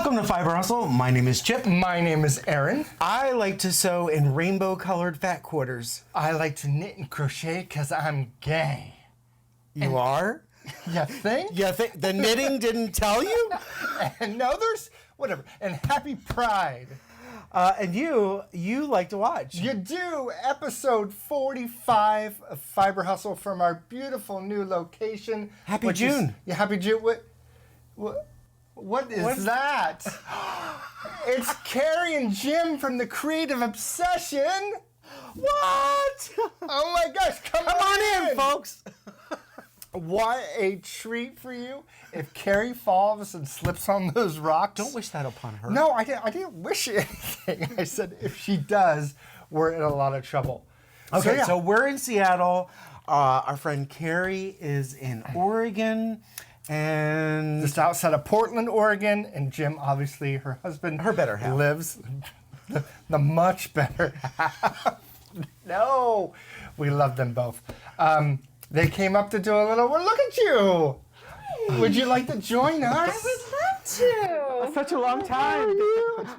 Welcome to Fiber Hustle. My name is Chip. My name is Aaron. I like to sew in rainbow-colored fat quarters. I like to knit and crochet because I'm gay. You are? You think? The knitting didn't tell you? And no, there's whatever. And happy Pride. And you like to watch. You do. Episode 45 of Fiber Hustle from our beautiful new location. Happy June. Happy June. What is that? It's Carie and Jim from the Creative Obsession. What? Oh my gosh, come on in, folks. What a treat for you. If Carie falls and slips on those rocks. Don't wish that upon her. No, I didn't wish anything. I said if she does, we're in a lot of trouble. Okay, so we're in Seattle. Our friend Carie is in Oregon. And just outside of Portland, Oregon, and Jim, obviously, her husband, her better half, lives the much better half. No, we love them both. They came up to do a little. Well, look at you. Hey. Would you like to join us? I would love to. Such a long time.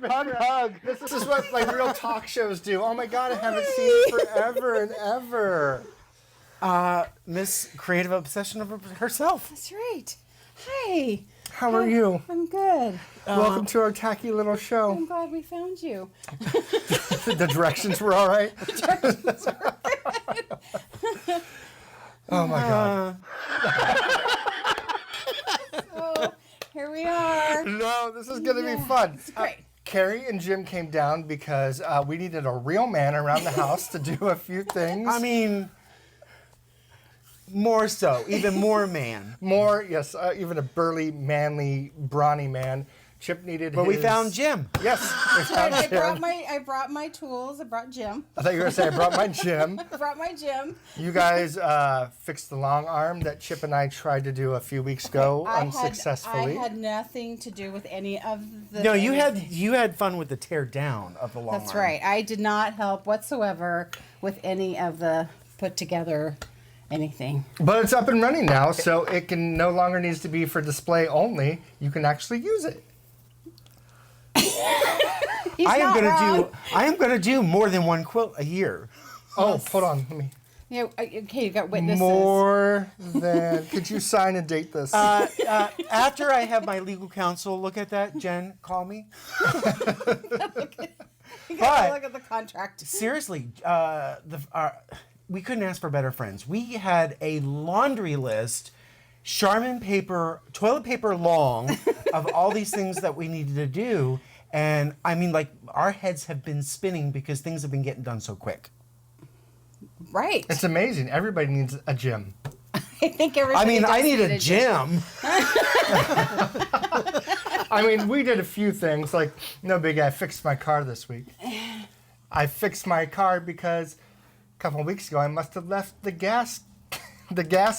Hug. This is what like real talk shows do. Oh my God, I haven't seen you forever and ever. Miss Creative Obsession of herself. That's right. Hi. How are you? I'm good. Welcome to our tacky little show. I'm glad we found you. The directions were all right? The directions were good. Oh my God. So, here we are. No, this is going to be fun. It's great. Carie and Jim came down because we needed a real man around the house to do a few things. I mean... More so, even more man. More, yes, even a burly, manly, brawny man. Chip needed But we found Jim. Yes, we found Jim. I brought my tools. I brought Jim. I thought you were going to say I brought my Jim. I brought my Jim. You guys fixed the long arm that Chip and I tried to do a few weeks ago unsuccessfully. I had nothing to do with any of the... No, you had fun with the tear down of the long arm. That's right. I did not help whatsoever with any of the put together... anything. But it's up and running now, so it can no longer needs to be for display only. You can actually use it. I am gonna do more than one quilt a year. Oh, yes. Hold on, let me. Yeah, okay, you got witnesses. More than. Could you sign and date this? After I have my legal counsel look at that, Jen, call me. You gotta look at the contract. Seriously, we couldn't ask for better friends. We had a laundry list, Charmin paper, toilet paper long, of all these things that we needed to do. And I mean, like, our heads have been spinning because things have been getting done so quick. Right. It's amazing. Everybody needs a gym. I think everybody I need a gym. I mean, we did a few things. Like, no big, I fixed my car this week. I fixed my car because... a couple of weeks ago, I must have left the gas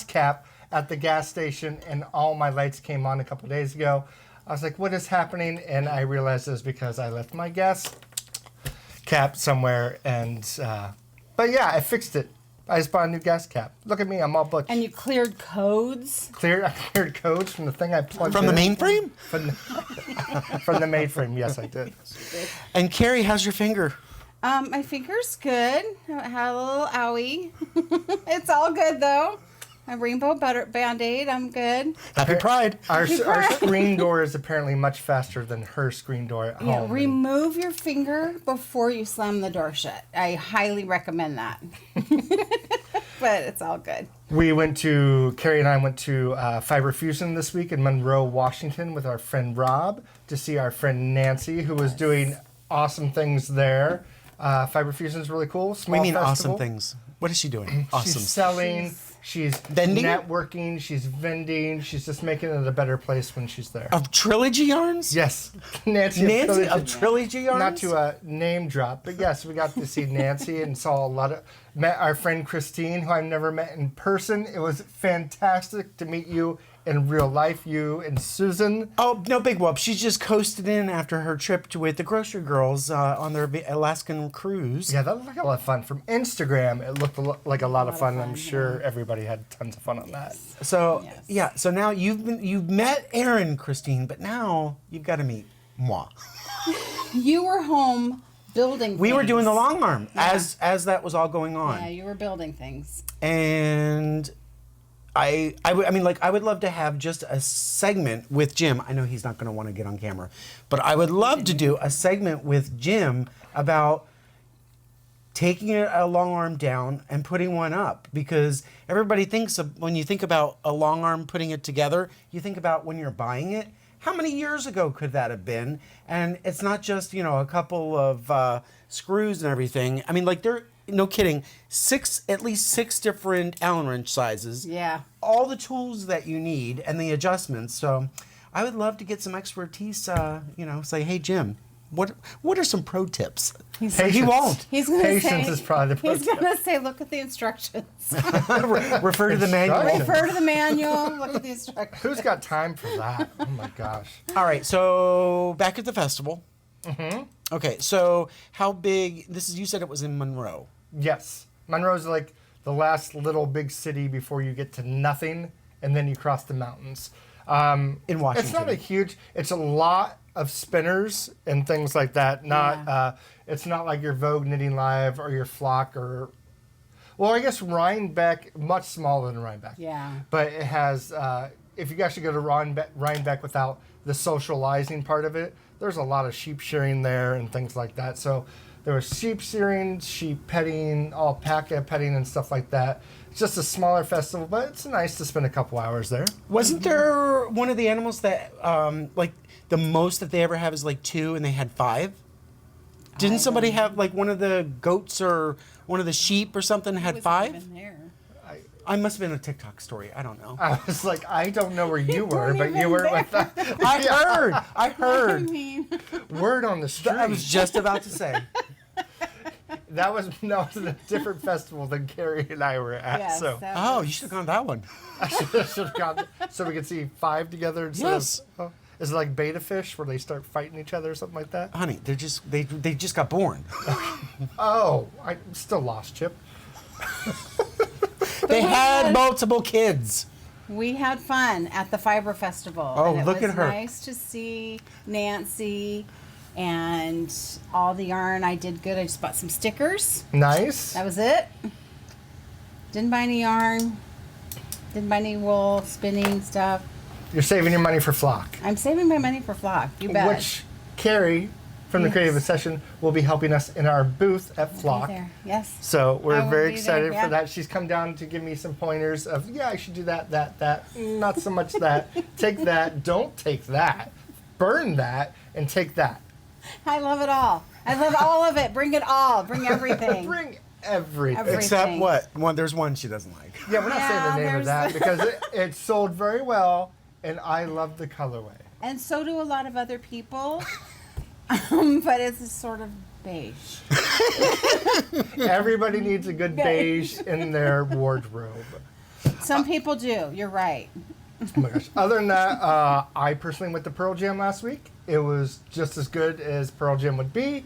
cap at the gas station, and all my lights came on a couple of days ago. I was like, what is happening? And I realized it was because I left my gas cap somewhere. And but yeah, I fixed it. I just bought a new gas cap. Look at me, I'm all butch. And you cleared codes? I cleared codes from the thing I plugged in. From the mainframe? From the mainframe, yes, I did. And Carie, how's your finger? My finger's good. I had a little owie. It's all good, though. A rainbow Band-Aid, I'm good. Happy Pride. Our screen door is apparently much faster than her screen door at home. Remove your finger before you slam the door shut. I highly recommend that. But it's all good. Carie and I went to Fiber Fusion this week in Monroe, Washington with our friend Rob to see our friend Nancy, who was doing awesome things there. Fiber Fusion is really cool. What do you mean awesome things? What is she doing? Awesome. She's selling. She's vending? Networking. She's vending. She's just making it a better place when she's there. Of Trilogy Yarns? Yes. Nancy of Trilogy Yarns? Not to name drop, but yes, we got to see Nancy and saw met our friend Christine, who I've never met in person. It was fantastic to meet you in real life, you and Susan. Oh, no big whoop. She just coasted in after her trip with the grocery girls on their Alaskan cruise. Yeah, that looked like a lot of fun. From Instagram, it looked like a lot of fun. I'm sure everybody had tons of fun on that. So, yeah, so now you've met Aaron, Christine, but now you've got to meet Moi. You were home building We were things. doing the long arm as that was all going on. Yeah, you were building things. And I would love to have just a segment with Jim. I know he's not going to want to get on camera, but I would love to do a segment with Jim about taking a long arm down and putting one up, because everybody thinks when you think about a long arm putting it together, you think about when you're buying it. How many years ago could that have been? And it's not just, a couple of screws and everything. I mean, like no kidding, at least six different Allen wrench sizes. Yeah. All the tools that you need and the adjustments. So I would love to get some expertise, say, hey, Jim, what are some pro tips? He won't. He's going to Patience say, is probably the he's going to say, look at the instructions. Refer to the manual. Refer to the manual, look at the instructions. Who's got time for that? Oh my gosh. All right, so back at the festival. Mm-hmm. Okay, so how big, you said it was in Monroe. Yes. Monroe's like the last little big city before you get to nothing, and then you cross the mountains. In Washington. It's not it's a lot of spinners and things like that. It's not like your Vogue Knitting Live or your Flock I guess Rhinebeck, much smaller than Rhinebeck. Yeah. But it has, if you actually go to Rhinebeck without the socializing part of it, there's a lot of sheep shearing there and things like that. So there was sheep shearing, sheep petting, alpaca petting and stuff like that. It's just a smaller festival, but it's nice to spend a couple hours there. Wasn't there one of the animals that, the most that they ever have is like 2 and they had 5? Didn't somebody have like one of the goats or one of the sheep or something had 5? I must have been a TikTok story. I don't know. I was like, I don't know where you were, but you were with that. I heard. Word on the street. I was just about to say. That was a different festival than Carie and I were at. Yes, so. You should have gone to that one. I should have gone so we could see 5 together instead of. Is it like beta fish where they start fighting each other or something like that? Honey, they just got born. Oh, I'm still lost, Chip. They had multiple kids. We had fun at the Fiber Festival. Oh, and look at her. It was nice to see Nancy and all the yarn. I did good. I just bought some stickers. Nice. That was it. Didn't buy any yarn. Didn't buy any wool, spinning stuff. You're saving your money for Flock. I'm saving my money for Flock. You bet. Which Carie from the Creative Session will be helping us in our booth at Flock. There. Yes. So I we're will very be excited there, for that. She's come down to give me some pointers of, I should do that. Not so much that. Take that. Don't take that. Burn that and take that. I love it all. I love all of it. Bring it all. Bring everything. Bring everything. Except what? There's one she doesn't like. Yeah, we're not saying the name of that there's because it sold very well, and I love the colorway. And so do a lot of other people. But it's sort of beige. Everybody needs a good beige in their wardrobe. Some people do. You're right. Oh my gosh. Other than that, I personally went to Pearl Jam last week. It was just as good as Pearl Jam would be.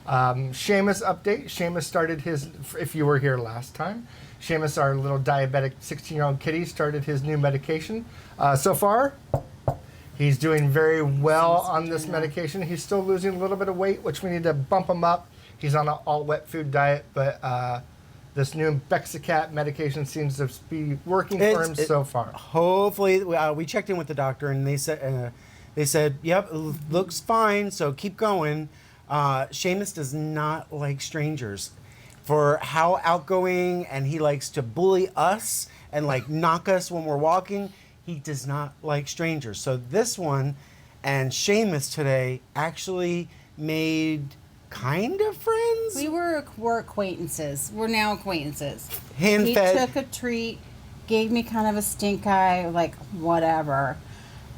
Seamus update. Seamus started his, if you were here last time, Seamus, our little diabetic 16-year-old kitty, started his new medication. So far, he's doing very well on this medication. He's still losing a little bit of weight, which we need to bump him up. He's on an all-wet food diet, but this new Bexicat medication seems to be working for him so far. Hopefully, we checked in with the doctor, and they said, yep, it looks fine, so keep going. Seamus does not like strangers. For how outgoing, and he likes to bully us and like knock us when we're walking, he does not like strangers. So this one and Seamus today actually made kind of friends. We're acquaintances. We're now acquaintances. He took a treat, gave me kind of a stink eye, like whatever,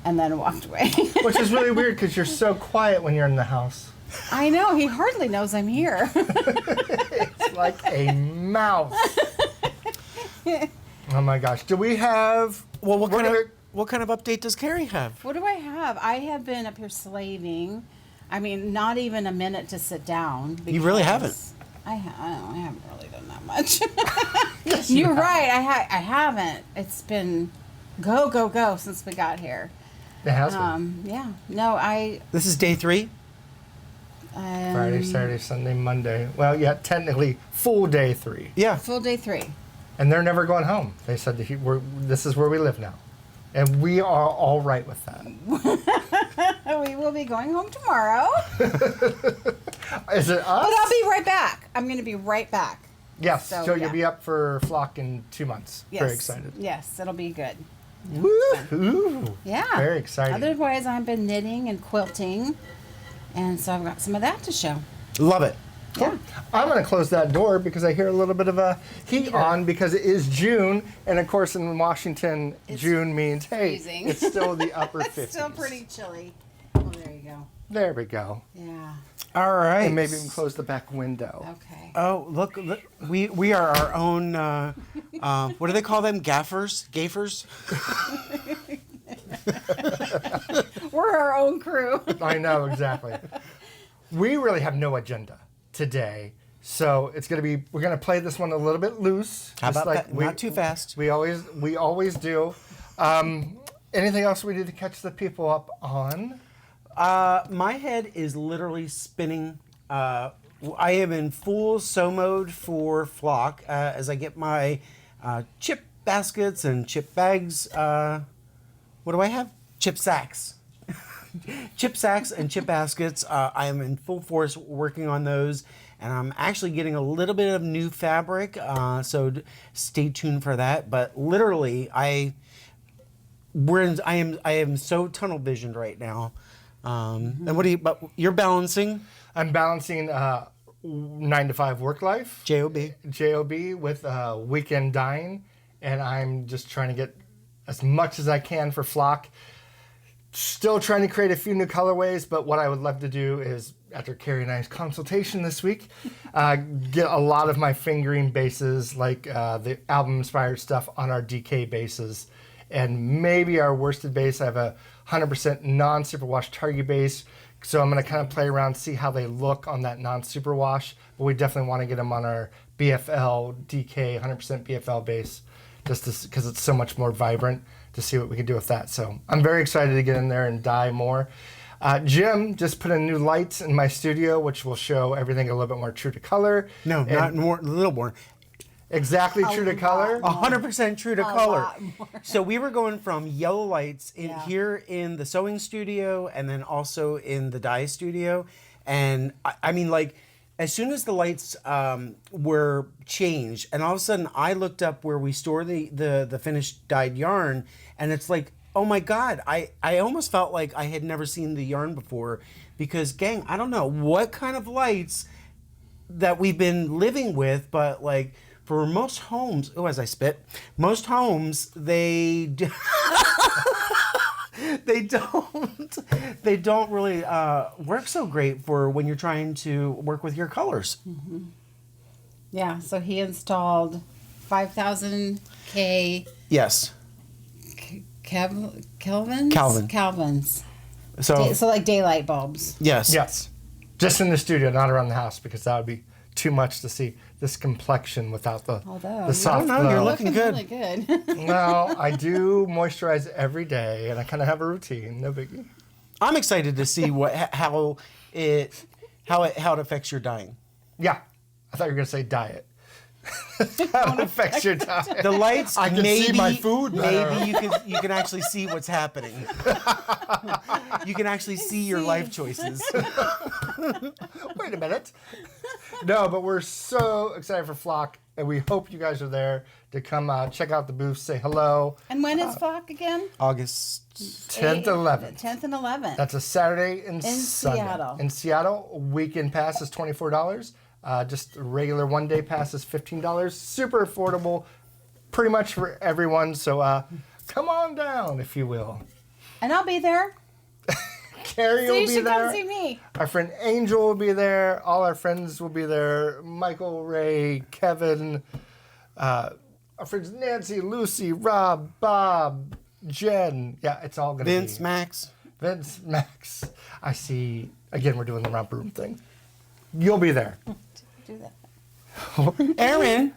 and then walked away. Which is really weird because you're so quiet when you're in the house. I know, he hardly knows I'm here. It's like a mouse. Oh my gosh. Do we have... Well, what kind of update does Carie have? What do I have? I have been up here slaving. I mean, not even a minute to sit down. You really haven't. I haven't really done that much. Yes, You're right. I haven't. It's been go since we got here. It has been. Yeah. No, This is day 3? Friday, Saturday, Sunday, Monday. Well, yeah, technically full day 3. Yeah. full day 3. And they're never going home. They said this is where we live now. And we are all right with that. We will be going home tomorrow. Is it us? But I'll be right back. I'm going to be right back. Yes, So, so you'll yeah. be up for flock in 2 months. Yes. Very excited. Yes, it'll be good. Woo-hoo. Yeah. Very exciting. Otherwise, I've been knitting and quilting. And so I've got some of that to show. Love it. Yeah. I'm going to close that door because I hear a little bit of a heat on because it is June. And of course, in Washington, June means, hey, freezing. it's still the upper 50s. It's still pretty chilly. Oh, there you go. There we go. Yeah. All right. And maybe we can close the back window. Okay. Oh, look, we are our own, what do they call them? Gaffers? Gaffers? We're our own crew. I know, exactly. We really have no agenda today. So it's going to be, we're going to play this one a little bit loose. How just about that? Not too fast. We always do. Anything else we need to catch the people up on? My head is literally spinning. I am in full sew mode for flock as I get my chip baskets and chip bags. What do I have? Chip sacks. Chip sacks and chip baskets. I am in full force working on those, and I'm actually getting a little bit of new fabric. So stay tuned for that. But literally, I am so tunnel visioned right now. And what do you? But you're balancing I'm balancing 9 to 5 work life, job. with weekend dyeing, and I'm just trying to get as much as I can for flock. Still trying to create a few new colorways, but what I would love to do is, after Carie and I's consultation this week, get a lot of my fingering bases, like the album-inspired stuff, on our DK bases. And maybe our worsted base. I have a 100% non-superwash Target base, so I'm going to kind of play around, see how they look on that non-superwash. But we definitely want to get them on our BFL DK 100% BFL base, just because it's so much more vibrant, to see what we can do with that. So I'm very excited to get in there and dye more. Jim just put in new lights in my studio, which will show everything a little bit more true to color. No, not more. A little more. Exactly true to color. 100% true to color. lot more. So we were going from yellow lights Yeah. here in the sewing studio, and then also in the dye studio. And I mean, like, as soon as the lights were changed, and all of a sudden I looked up where we store the finished dyed yarn, and it's like, oh my God, I almost felt like I had never seen the yarn before, because, gang, I don't know what kind of lights that we've been living with, but like, for most homes, as I spit, most homes, they don't really work so great for when you're trying to work with your colors. Mm-hmm. Yeah, so he installed 5,000 K Yes. Kelvins. So like daylight bulbs. Yes. Yes. Just in the studio, not around the house, because that would be too much to see this complexion without the soft no, glow. you're looking good. Really good. Well, I do moisturize every day, and I kind of have a routine. No biggie. I'm excited to see how it affects your dyeing. Yeah. I thought you were going to say diet. How it affects your diet. The lights, I can maybe, see my food better. maybe you can actually see what's happening. You can actually see your life choices. Wait a minute. No, but we're so excited for Flock, and we hope you guys are there to come check out the booth, say hello. And when is Flock again? August 10th, 11th. 10th and 11th. That's a Saturday and Sunday. Seattle. In Seattle, weekend pass is $24. Just a regular one-day pass is $15. Super affordable, pretty much for everyone. So come on down, if you will. And I'll be there. Carie So will you be should there. come see me. Our friend Angel will be there. All our friends will be there. Michael, Ray, Kevin, our friends Nancy, Lucy, Rob, Bob, Jen. Yeah, it's all going to be. Vince, Max. Vince, Max. I see. Again, we're doing the romper room thing. You'll be there. Do that. Aaron.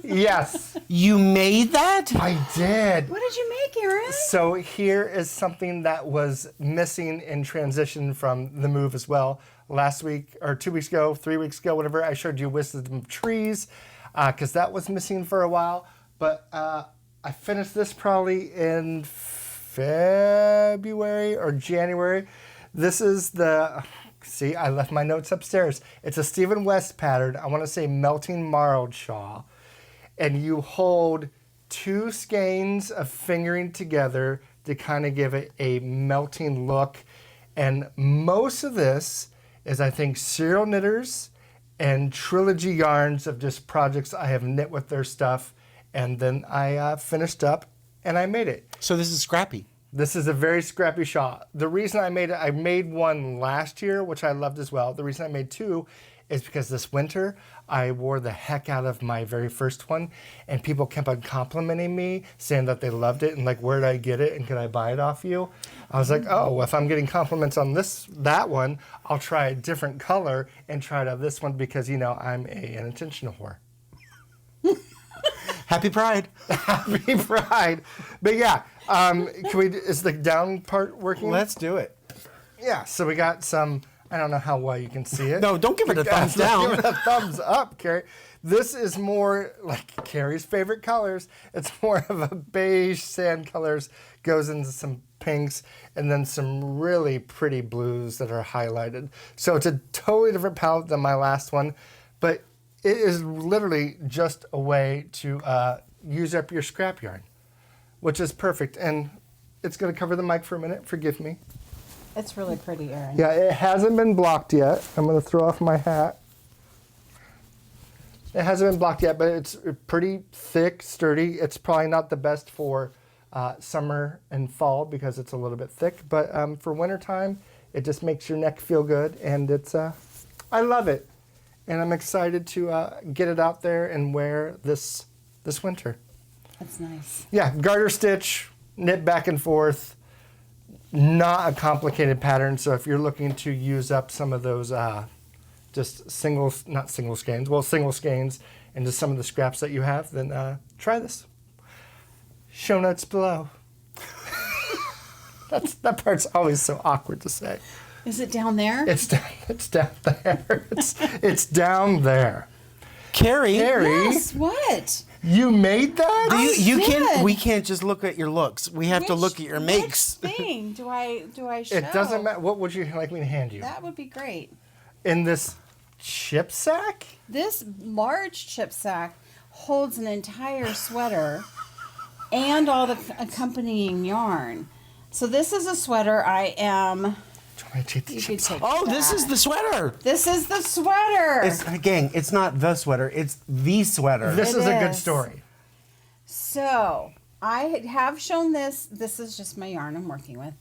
Yes, You made that? I did. What did you make, Aaron? So here is something that was missing in transition from the move as well. Last week, or 2 weeks ago, 3 weeks ago, whatever, I showed you Wisdom of Trees, because that was missing for a while. But I finished this probably in February or January. This is the, see, I left my notes upstairs. It's a Stephen West pattern. I want to say melting marled shawl. And you hold 2 skeins of fingering together to kind of give it a melting look. And most of this is, I think, Serail Knitters and Trilogy yarns of just projects I have knit with their stuff. And then I finished up and I made it. So this is scrappy. This is a very scrappy shawl. The reason I made it, I made one last year, which I loved as well. The reason I made 2 is because this winter I wore the heck out of my very first one, and people kept on complimenting me, saying that they loved it and like, where did I get it and can I buy it off you? I was like, oh, if I'm getting compliments on that one, I'll try a different color and try it on this one because, you know, I'm an attention whore. Happy Pride. Happy Pride. But yeah, is the down part working? Let's do it. Yeah, so we got some, I don't know how well you can see it. No, don't give it a thumbs down. Give it a thumbs up, Carie. This is more like Carrie's favorite colors. It's more of a beige sand colors, goes into some pinks, and then some really pretty blues that are highlighted. So it's a totally different palette than my last one, but it is literally just a way to use up your scrap yarn, which is perfect. And it's going to cover the mic for a minute. Forgive me. It's really pretty, Aaron. Yeah, it hasn't been blocked yet. I'm going to throw off my hat. It hasn't been blocked yet, but it's pretty thick, sturdy. It's probably not the best for summer and fall because it's a little bit thick. But for wintertime, it just makes your neck feel good. And it's, I love it. And I'm excited to get it out there and wear this winter. That's nice. Yeah, garter stitch, knit back and forth. Not a complicated pattern. So if you're looking to use up some of those just single skeins into some of the scraps that you have, then try this. Show notes below. That part's always so awkward to say. Is it down there? It's down there. It's down there. Carie. Yes, what? You made that? We can't just look at your looks. We have to look at your makes. Which thing do I show? It doesn't matter. What would you like me to hand you? That would be great. In this chip sack? This large chip sack holds an entire sweater and all the accompanying yarn. So this is a sweater I am... Oh, this is the sweater. This is the sweater. Gang, it's not the sweater. It's the sweater. This is a good story. So I have shown this. This is just my yarn I'm working with.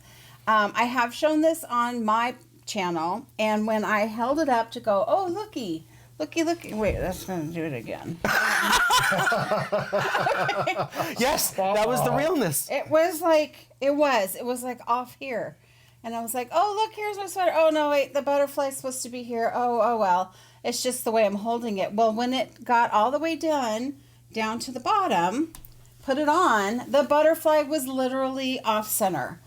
I have shown this on my channel, and when I held it up to go, oh, looky. Wait, that's going to do it again. Yes, that was the realness. It was like off here. And I was like, oh, look, here's my sweater. Oh, no, wait, the butterfly's supposed to be here. Oh, well, it's just the way I'm holding it. Well, when it got all the way down to the bottom, put it on, the butterfly was literally off center.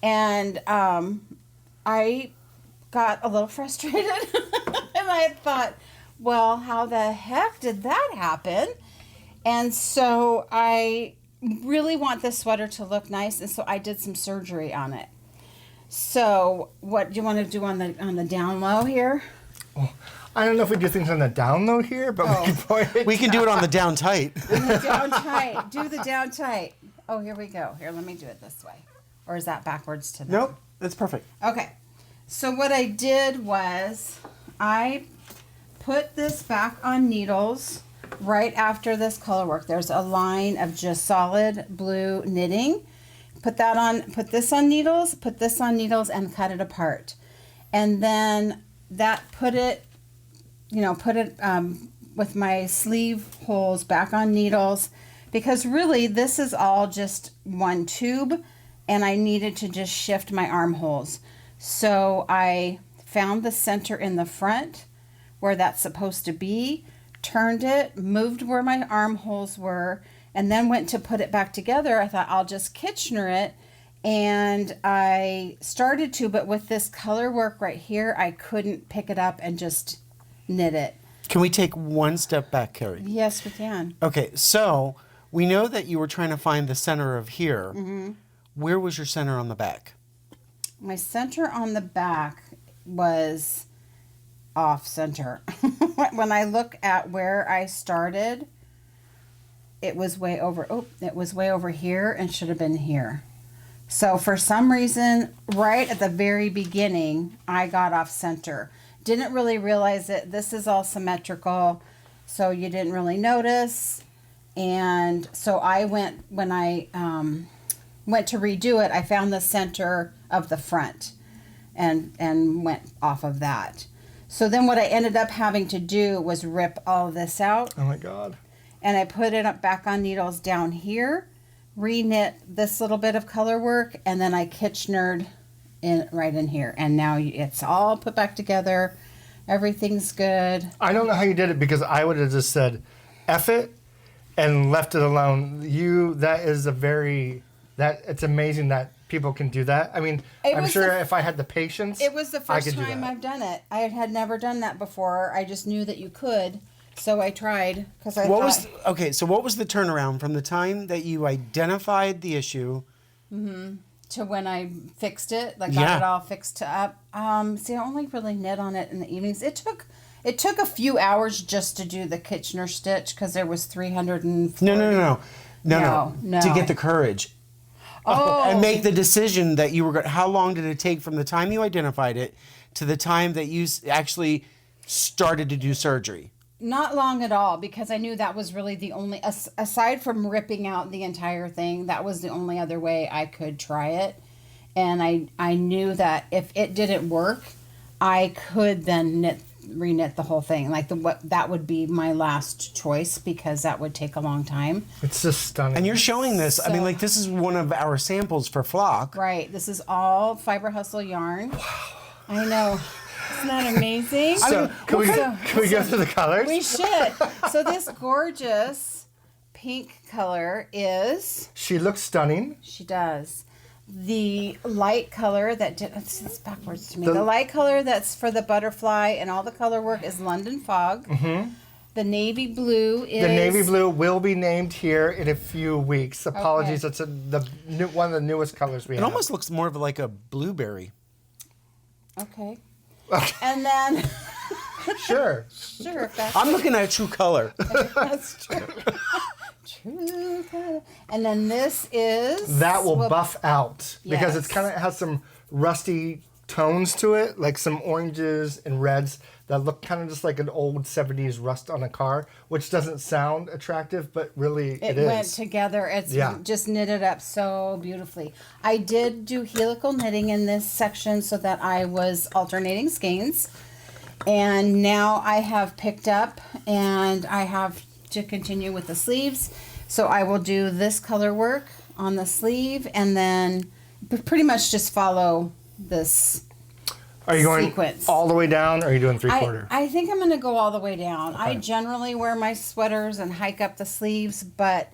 And I got a little frustrated. And I thought, well, how the heck did that happen? And so I really want this sweater to look nice. And so I did some surgery on it. So, what do you want to do on the down low here? Well, I don't know if we do things on the down low here, but we can do it on the down tight. On the down tight. Do the down tight. Oh, here we go. Here, let me do it this way. Or is that backwards to that? Nope, that's perfect. Okay. So what I did was I put this back on needles right after this color work. There's a line of just solid blue knitting. Put this on needles, and cut it apart. And then put it with my sleeve holes back on needles, because really this is all just one tube, and I needed to just shift my armholes. So I found the center in the front where that's supposed to be, turned it, moved where my armholes were, and then went to put it back together. I thought I'll just Kitchener it. And I started to, but with this color work right here, I couldn't pick it up and just knit it. Can we take one step back, Carie? Yes, we can. Okay, so we know that you were trying to find the center of here. Mm-hmm. Where was your center on the back? My center on the back was off center. When I look at where I started, it was way over. Oh, it was way over here and should have been here. So for some reason, right at the very beginning, I got off center. Didn't really realize it. This is all symmetrical, so you didn't really notice. And so I went, when I went to redo it, I found the center of the front and went off of that. So then what I ended up having to do was rip all this out. Oh my God. And I put it up back on needles down here, re-knit this little bit of color work, and then I Kitchenered in right in here. And now it's all put back together. Everything's good. I don't know how you did it because I would have just said, F it, and left it alone. It's amazing that people can do that. I mean, I'm sure if I had the patience, it was the I first could do time that. I've done it. I had never done that before. I just knew that you could, so I tried because I thought. So what was the turnaround from the time that you identified the issue to when I fixed it, like got it all fixed up. See, I only really knit on it in the evenings. It took a few hours just to do the Kitchener stitch because there was 340. No. No. To get the courage. Oh. And make the decision that you were going. How long did it take from the time you identified it to the time that you actually started to do surgery? Not long at all, because I knew that was really the only, aside from ripping out the entire thing, that was the only other way I could try it. And I knew that if it didn't work, I could then re-knit the whole thing. Like that would be my last choice because that would take a long time. It's just stunning. And you're showing this. I mean, like, this is one of our samples for Flock. Right. This is all Fiber Hustle yarn. Wow. I know. Isn't that amazing? So, can we go through the colors? We should. So this gorgeous pink color is... She looks stunning. She does. The light color that... It's backwards to me. The light color that's for the butterfly and all the color work is London Fog. Mm-hmm. The navy blue is... The navy blue will be named here in a few weeks. Apologies. Okay. It's one of the newest colors we have. It almost looks more of like a blueberry. Okay. And then... Sure. Sure. I'm looking at true color. That's true. True color. And then this is... That will buff out because Yes. it kind of has some rusty tones to it, like some oranges and reds that look kind of just like an old 70s rust on a car, which doesn't sound attractive, but really it is. It went together. It's just knitted up so beautifully. I did do helical knitting in this section so that I was alternating skeins. And now I have picked up and I have to continue with the sleeves. So I will do this color work on the sleeve and then pretty much just follow this Are you going sequence. all the way down or are you doing 3/4? I think I'm going to go all the way down. Okay. I generally wear my sweaters and hike up the sleeves, but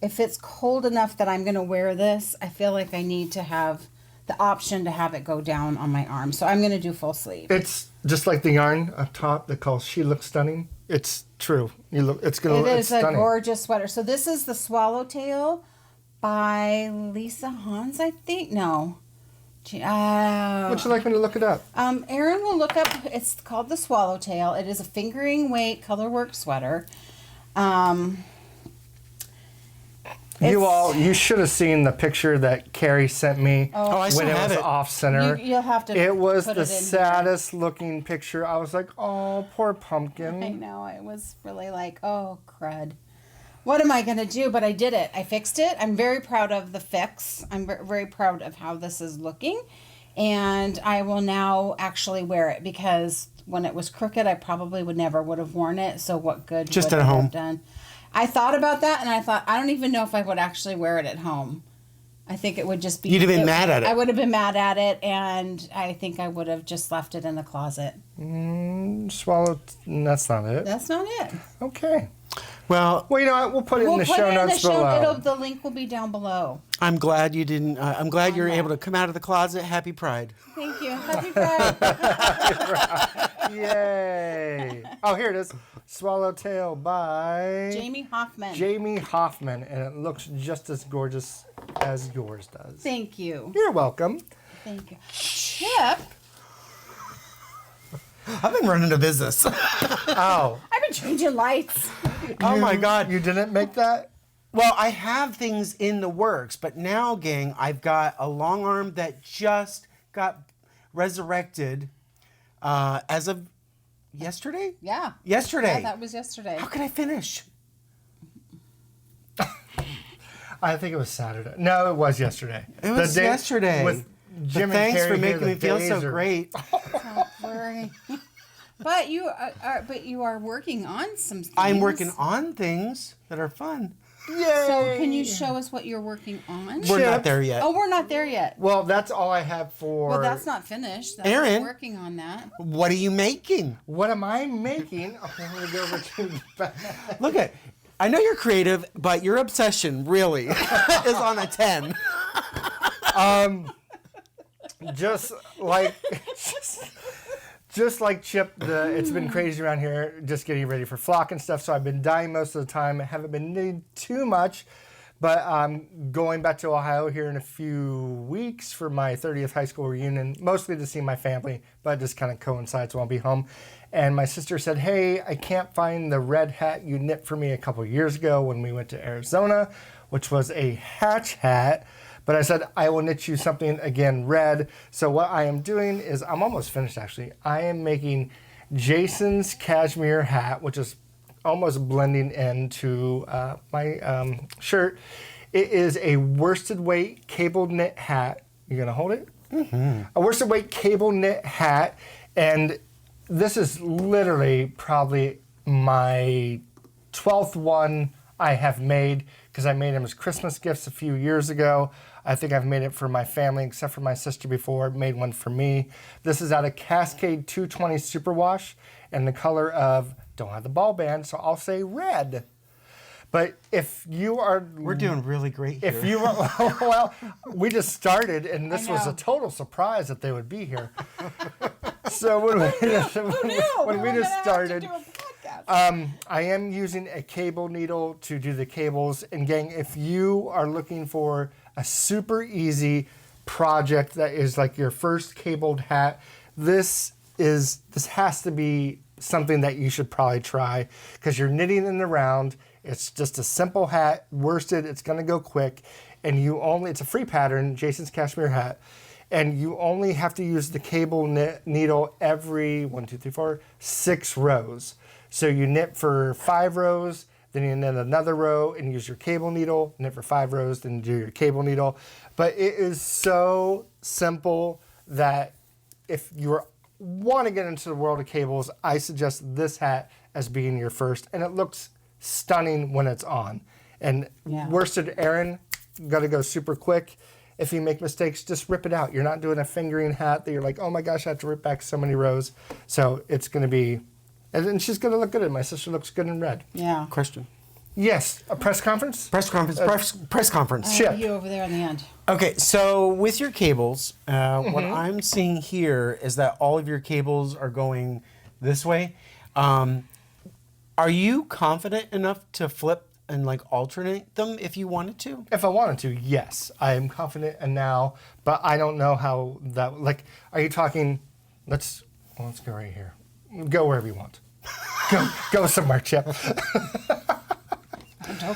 if it's cold enough that I'm going to wear this, I feel like I need to have the option to have it go down on my arm. So I'm going to do full sleeve. It's just like the yarn up top that calls She Looks Stunning. It's true. It's a stunning. gorgeous sweater. So this is the Swallowtail by Lisa Hans, I think. No. Would you like me to look it up? Erin will look up. It's called the Swallowtail. It is a fingering weight colorwork sweater. You should have seen the picture that Carie sent me I still when it have was it. off center. You'll have to. It was put the it in saddest looking picture. I was like, oh, poor pumpkin. I know. It was really like, oh, crud. What am I going to do? But I did it. I fixed it. I'm very proud of the fix. I'm very proud of how this is looking. And I will now actually wear it because when it was crooked, I probably would have worn it. So what good Just would at it home. have done? I thought about that and I thought, I don't even know if I would actually wear it at home. I think it would just be... You'd have been mad at it. I would have been mad at it, and I think I would have just left it in the closet. Swallow. That's not it. That's not it. Okay. Well, you know what? We'll put it in the show notes below. The link will be down below. I'm glad you didn't. I'm glad you're able to come out of the closet. Happy Pride. Thank you. Happy Pride. Yay. Oh, here it is. Swallowtail by... Jamie Hoffman. Jamie Hoffman. And it looks just as gorgeous as yours does. Thank you. You're welcome. Thank you. Chip. I've been running a business. Oh. I've been changing lights. Oh my God. You didn't make that? Well, I have things in the works, but now, gang, I've got a long arm that just got resurrected as of yesterday? Yeah. Yesterday. Yeah, that was yesterday. How could I finish? I think it was Saturday. No, it was yesterday. It was yesterday. With Jim but thanks and Carie for making me feel so are... great. Don't worry. But you are working on some things. I'm working on things that are fun. Yay! So can you show us what you're working on? We're not there yet. Oh, we're not there yet. Well, that's all I have for... Well, that's not finished. That's Aaron. working on that. What are you making? What am I making? Oh, I'm going to go over to the back. Look at, I know you're creative, but your obsession really is on a 10. Just like Chip, it's been crazy around here, just getting ready for flock and stuff. So I've been dyeing most of the time. I haven't been knitting too much, but I'm going back to Ohio here in a few weeks for my 30th high school reunion, mostly to see my family, but it just kind of coincides, so I'll be home. And my sister said, hey, I can't find the red hat you knit for me a couple years ago when we went to Arizona, which was a hatch hat. But I said, I will knit you something, again, red. So what I am doing is, I'm almost finished actually. I am making Jason's cashmere hat, which is almost blending into my shirt. It is a worsted weight cable knit hat. You gonna hold it? Mm-hmm. A worsted weight cable knit hat. And this is literally probably my 12th one I have made, because I made them as Christmas gifts a few years ago. I think I've made it for my family, except for my sister before, made one for me. This is out of Cascade 220 Superwash, and the color of, don't have the ball band, so I'll say red. But if you are... We're doing really great here. If you are, well, we just started, and this was know. a total surprise that they would be here. So when we just started... I am using a cable needle to do the cables. And gang, if you are looking for a super easy project that is like your first cabled hat, this has to be something that you should probably try, because you're knitting in the round. It's just a simple hat, worsted. It's going to go quick, and it's a free pattern, Jason's cashmere hat. And you only have to use the cable needle every 6 rows. So you knit for 5 rows, then you knit another row and use your cable needle, knit for 5 rows, then do your cable needle. But it is so simple that if you want to get into the world of cables, I suggest this hat as being your first. And it looks stunning when it's on. And worsted Aaron, got to go super quick. If you make mistakes, just rip it out. You're not doing a fingering hat that you're like, oh my gosh, I have to rip back so many rows. So it's going to be... And she's going to look good in. My sister looks good in red. Yeah. Question. Yes. A press conference? Press conference. Chip. You over there on the end. Okay, so with your cables, what I'm seeing here is that all of your cables are going this way. Are you confident enough to flip and like alternate them if you wanted to? If I wanted to, yes. I am confident and now, but I don't know how that, like, are you talking, let's go right here. Go wherever you want. Go somewhere, Chip. Don't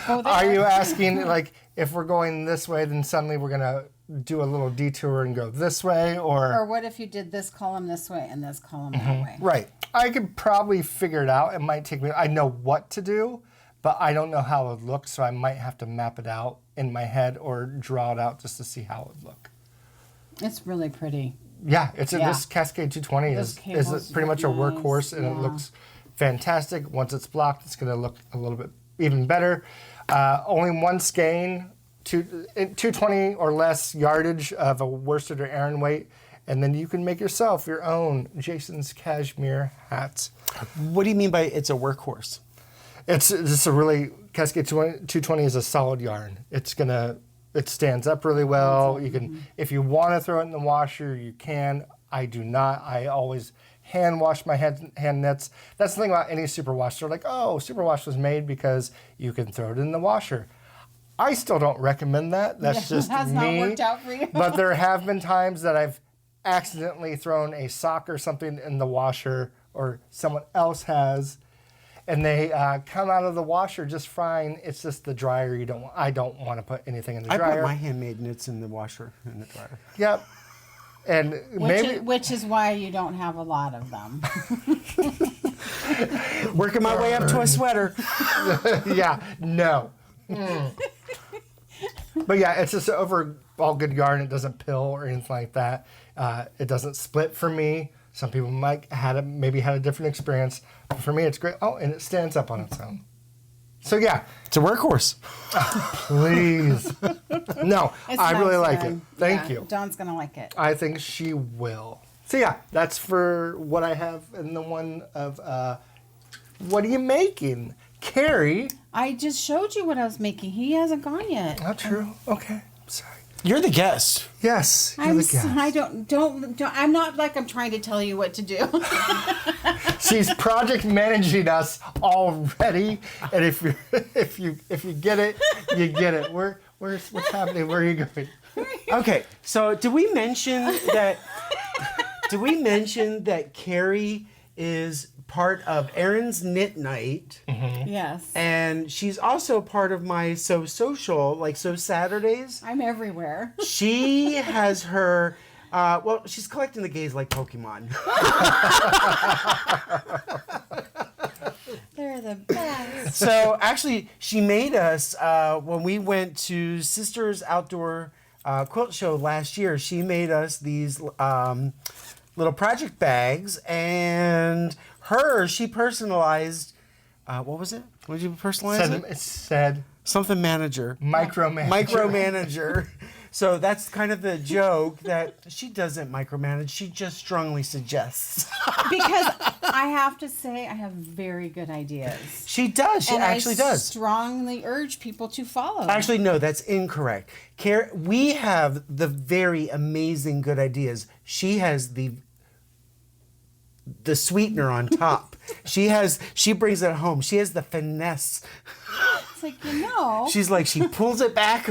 go there. Are you asking, like, if we're going this way, then suddenly we're going to do a little detour and go this way, Or what if you did this column this way and this column that way? Right. I could probably figure it out. It might take me, I know what to do, but I don't know how it would look, so I might have to map it out in my head or draw it out just to see how it would look. It's really pretty. Yeah, this Cascade 220 is pretty much a workhorse, and it looks fantastic. Once it's blocked, it's going to look a little bit even better. Only one skein, 220 or less yardage of a worsted or Aran weight, and then you can make yourself your own Jason's Cashmere hats. What do you mean by it's a workhorse? It's just a really, Cascade 220 is a solid yarn. It stands up really well. You can, if you want to throw it in the washer, you can. I do not. I always hand wash my hand knits. That's the thing about any superwash. They're like, oh, superwash was made because you can throw it in the washer. I still don't recommend that. That's just that's me. not worked out for you. But there have been times that I've accidentally thrown a sock or something in the washer, or someone else has, and they come out of the washer just fine. It's just the dryer. I don't want to put anything in the dryer. I put my handmade knits in the washer in the dryer. Yep. And which is why you don't have a lot of them. Working my way up to a sweater. Yeah, no. But yeah, it's just overall good yarn. It doesn't pill or anything like that. It doesn't split for me. Some people might maybe had a different experience. But for me, it's great. Oh, and it stands up on its own. So yeah. It's a workhorse. Please. No, I really like it. Thank you. Dawn's going to like it. I think she will. So yeah, that's for what I have in the one of, what are you making? Carie. I just showed you what I was making. He hasn't gone yet. Not true. Okay. Sorry. You're the guest. Yes, you're the guest. I don't. I'm not like I'm trying to tell you what to do. She's project managing us already, and if you get it, you get it. What's happening? Where are you going? Okay, so did we mention that? Did we mention that Carie is part of Erin's Knit Night? Mm-hmm. Yes. And she's also part of my So Social, like So Saturdays. I'm everywhere. She has her, well, she's collecting the gays like Pokemon. They're the best. So actually, she made us, when we went to Sisters Outdoor Quilt Show last year, she made us these little project bags, and she personalized, what was it? What did you personalize it? It said something manager. Micromanager. So that's kind of the joke, that she doesn't micromanage, she just strongly suggests. Because I have to say, I have very good ideas. She does, she actually I does. strongly urge people to follow. Actually, no, that's incorrect. We have the very amazing good ideas. She has the sweetener on top. She brings it home. She has the finesse. It's like, She's like, she pulls it back.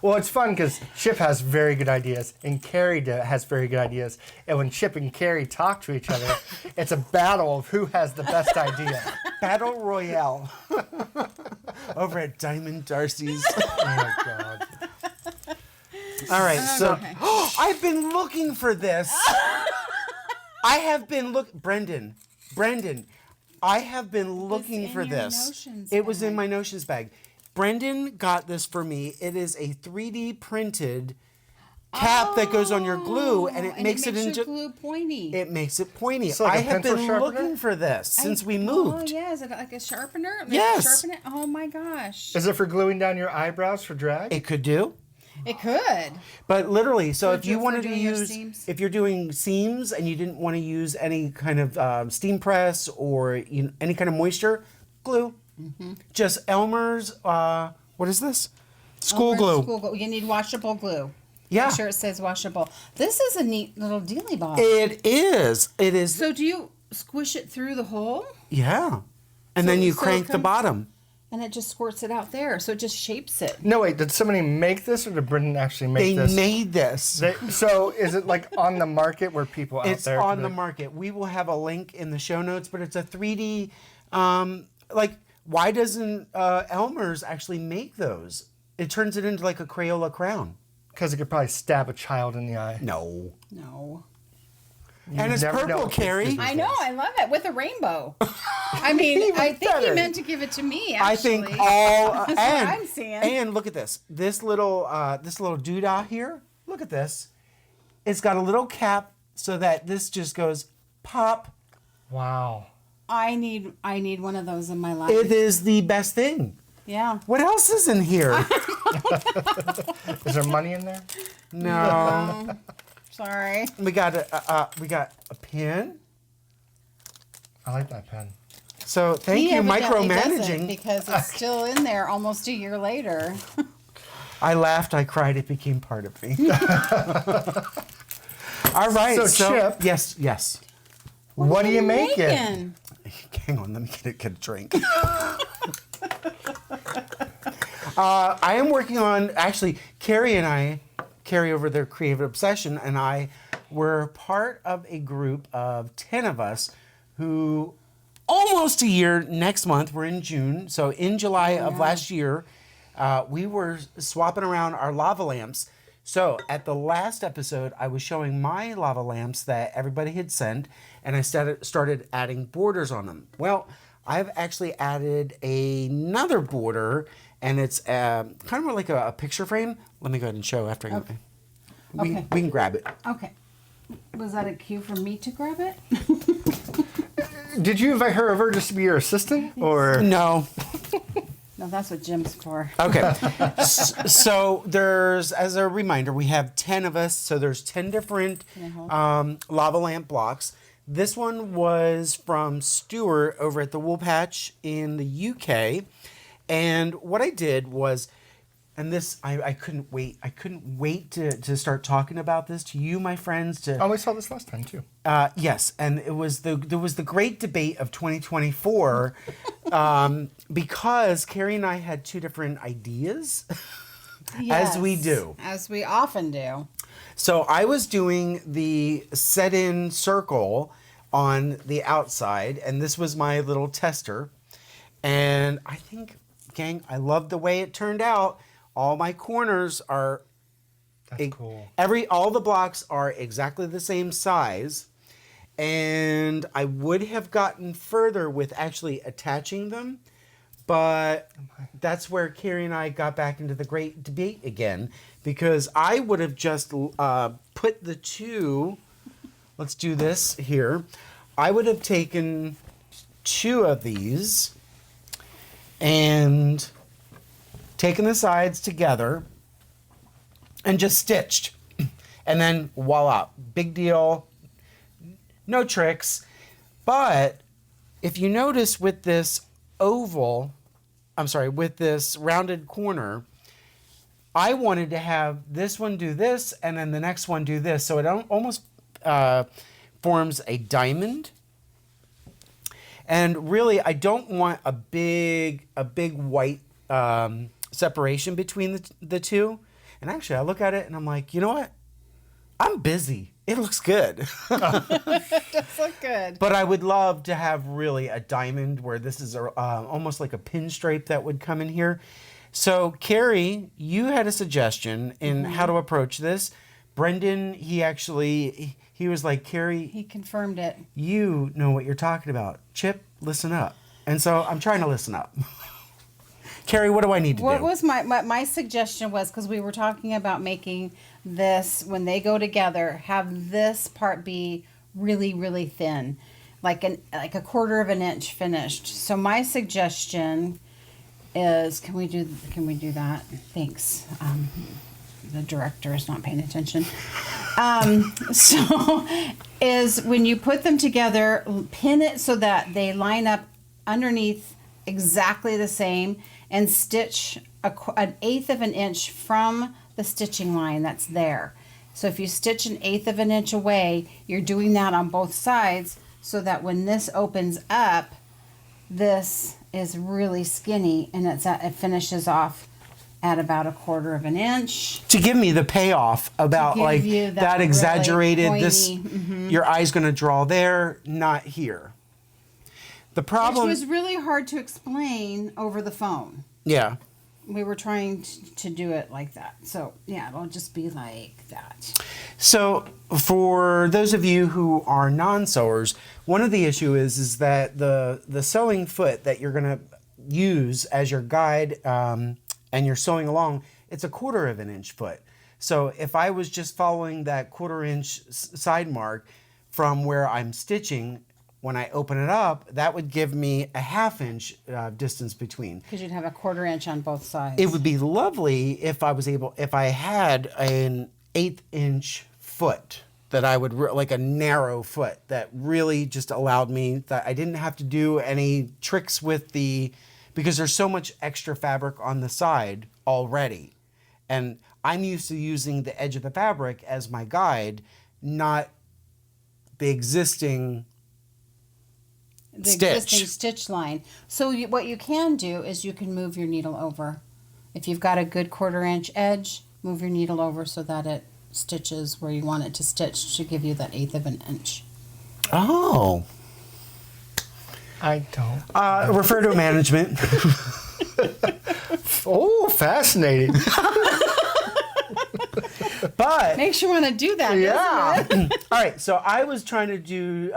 Well, it's fun because Chip has very good ideas, and Carie has very good ideas. And when Chip and Carie talk to each other, it's a battle of who has the best idea. Battle Royale. Over at Diamond Darcy's. Oh, my God. All right, so Okay. I've been looking for this. I have been Brendan, I have been looking for this. Notions It was in bag. my notions bag. Brendan got this for me. It is a 3D printed cap that goes on your glue, and it makes it your glue pointy. It makes it pointy. So like I a have pencil been sharpener? looking for this since we Oh moved. yeah, is it like a sharpener? Like Yes. Sharpen it? Oh my gosh. Is it for gluing down your eyebrows for drag? It could do. It could. But literally, so if you for wanted to doing your use, seams? if you're doing seams and you didn't want to use any kind of steam press or any kind of moisture, glue. Mm-hmm. Just Elmer's, what is this? School glue. School glue. You need washable glue. Yeah. Make sure it says washable. This is a neat little dealy bob. It is. It is. So do you squish it through the hole? Yeah. And then you so it crank the comes- bottom. And it just squirts it out there. So it just shapes it. No, wait. Did somebody make this, or did Brendan actually make They this? made this. So is it like on the market where people out It's there? on can the be- market. We will have a link in the show notes, but it's a 3D. Why doesn't Elmer's actually make those? It turns it into like a Crayola crown. Because it could probably stab a child in the eye. No. No. And it's never know purple, what kids Carie. do. I know. I love it. With a rainbow. I mean, I think better. he meant to give it to me, I actually. think all That's what and I'm seeing. and look at this. This little doodah here. Look at this. It's got a little cap so that this just goes pop. Wow. I need one of those in my life. It is the best thing. Yeah. What else is in here? Is there money in there? No. Sorry. We got a pen. I like that pen. So thank He you, evidently doesn't, micromanaging. because it's still in there almost a year later. I laughed, I cried, it became part of me. All right. So, Chip. Yes. What are you making? Hang on, let me get a drink. I am working on, actually, Carie over their Creative Obsession, and I were part of a group of 10 of us who almost a year next month, we're in June, so in July of last year, we were swapping around our lava lamps. So at the last episode, I was showing my lava lamps that everybody had sent, and I started adding borders on them. Well, I've actually added another border, and it's kind of more like a picture frame. Let me go ahead and show after I Okay. we can grab it. Okay. Was that a cue for me to grab it? Did you invite her over just to be your assistant, or? No. No, that's what Jim's for. Okay. So there's, as a reminder, we have 10 of us. So there's 10 different lava lamp blocks. This one was from Stuart over at the Wool Patch in the UK. And what I did was, and this, I couldn't wait. I couldn't wait to start talking about this to you, my friends. Oh, we saw this last time too. Yes, and there was the great debate of 2024 because Carie and I had two different ideas, as we do. As we often do. So I was doing the set-in circle on the outside, and this was my little tester. And I think, gang, I love the way it turned out. All my corners are Cool. all the blocks are exactly the same size, and I would have gotten further with actually attaching them, but that's where Carie and I got back into the great debate again, because I would have just put the two. Let's do this here. I would have taken two of these and taken the sides together and just stitched, and then voila, big deal, no tricks. But if you notice with this with this rounded corner, I wanted to have this one do this and then the next one do this, so it almost forms a diamond. And really, I don't want a big white separation between the two. And actually, I look at it and I'm like, you know what? I'm busy. It looks good. It does look good. But I would love to have really a diamond where this is almost like a pinstripe that would come in here. So, Carie, you had a suggestion in how to approach this. Brendan, he was like, Carie, He confirmed it. you know what you're talking about. Chip, listen up. And so I'm trying to listen up. Carie, what do I need to What do? was my suggestion was, because we were talking about making this, when they go together, have this part be really, really thin, like a quarter of an inch finished. So my suggestion is, can we do that? Thanks. The director is not paying attention. So is when you put them together, pin it so that they line up underneath exactly the same, and stitch an eighth of an inch from the stitching line that's there. So if you stitch an eighth of an inch away, you're doing that on both sides, so that when this opens up, this is really skinny, and it finishes off at about a quarter of an inch. To give me the payoff about give like you that that exaggerated, really this, pointy, your eye's going to draw there, not here. The problem, Which was really hard to explain over the phone. yeah. We were trying to do it like that. So, yeah, it'll just be like that. So for those of you who are non-sewers, one of the issue is that the sewing foot that you're going to use as your guide and you're sewing along, it's a quarter of an inch foot. So if I was just following that quarter inch side mark from where I'm stitching, when I open it up, that would give me a 1/2 inch distance between. Because you'd have a 1/4 inch on both sides. It would be lovely if I had an 1/8 inch foot that I would, like a narrow foot that really just allowed me, that I didn't have to do any tricks with because there's so much extra fabric on the side already. And I'm used to using the edge of the fabric as my guide, not the existing existing stitch line. So what you can do is you can move your needle over. If you've got a good 1/4 inch edge, move your needle over so that it stitches where you want it to stitch to give you that 1/8 of an inch. Oh. I don't. Refer to management. Oh, fascinating. But Makes you want to do that, Yeah. doesn't it? all right, so I was trying to do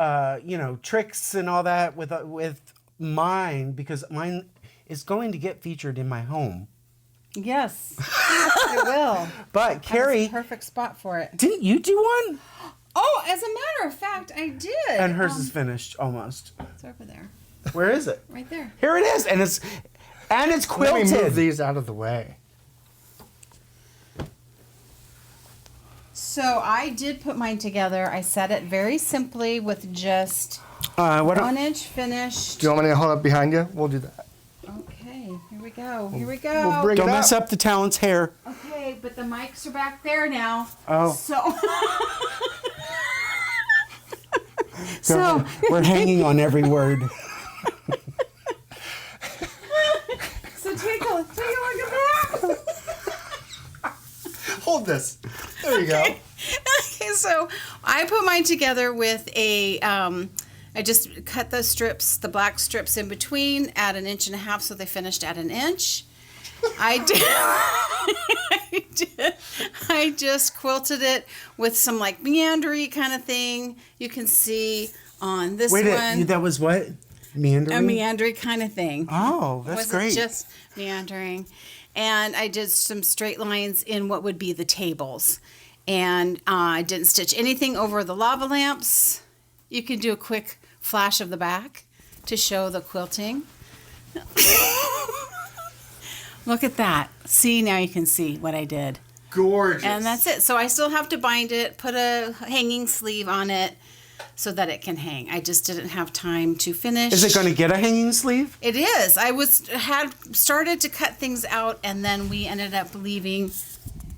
tricks and all that with mine, because mine is going to get featured in my home. Yes, it will. But That's Carie, the perfect spot for it. didn't you do one? Oh, as a matter of fact, I did. And hers is finished almost. It's over there, Where is it? right there. Here it is, and it's Let me quilted. move these out of the way. So I did put mine together. I set it very simply with just What? 1 inch finished. Do you want me to hold up behind you? We'll do that. Okay, here we go. Here we We'll go. bring Don't it mess up the talent's hair. Okay, but the mics are back there now. Oh. So We're hanging on every word. so take a look at that. Hold this. There you go. Okay, so I put mine together with I just cut the strips, the black strips in between at 1.5 inches, so they finished at 1 inch. I just quilted it with some like meandery kind of thing. You can see on this one. That was what? Meandering? A meandery kind of thing. Oh, that's Wasn't great. just meandering. And I did some straight lines in what would be the tables. And I didn't stitch anything over the lava lamps. You can do a quick flash of the back to show the quilting. Look at that. See, now you can see what I did. Gorgeous. And that's it. So I still have to bind it, put a hanging sleeve on it so that it can hang. I just didn't have time to finish. Is it going to get a hanging sleeve? It is. I had started to cut things out, and then we ended up leaving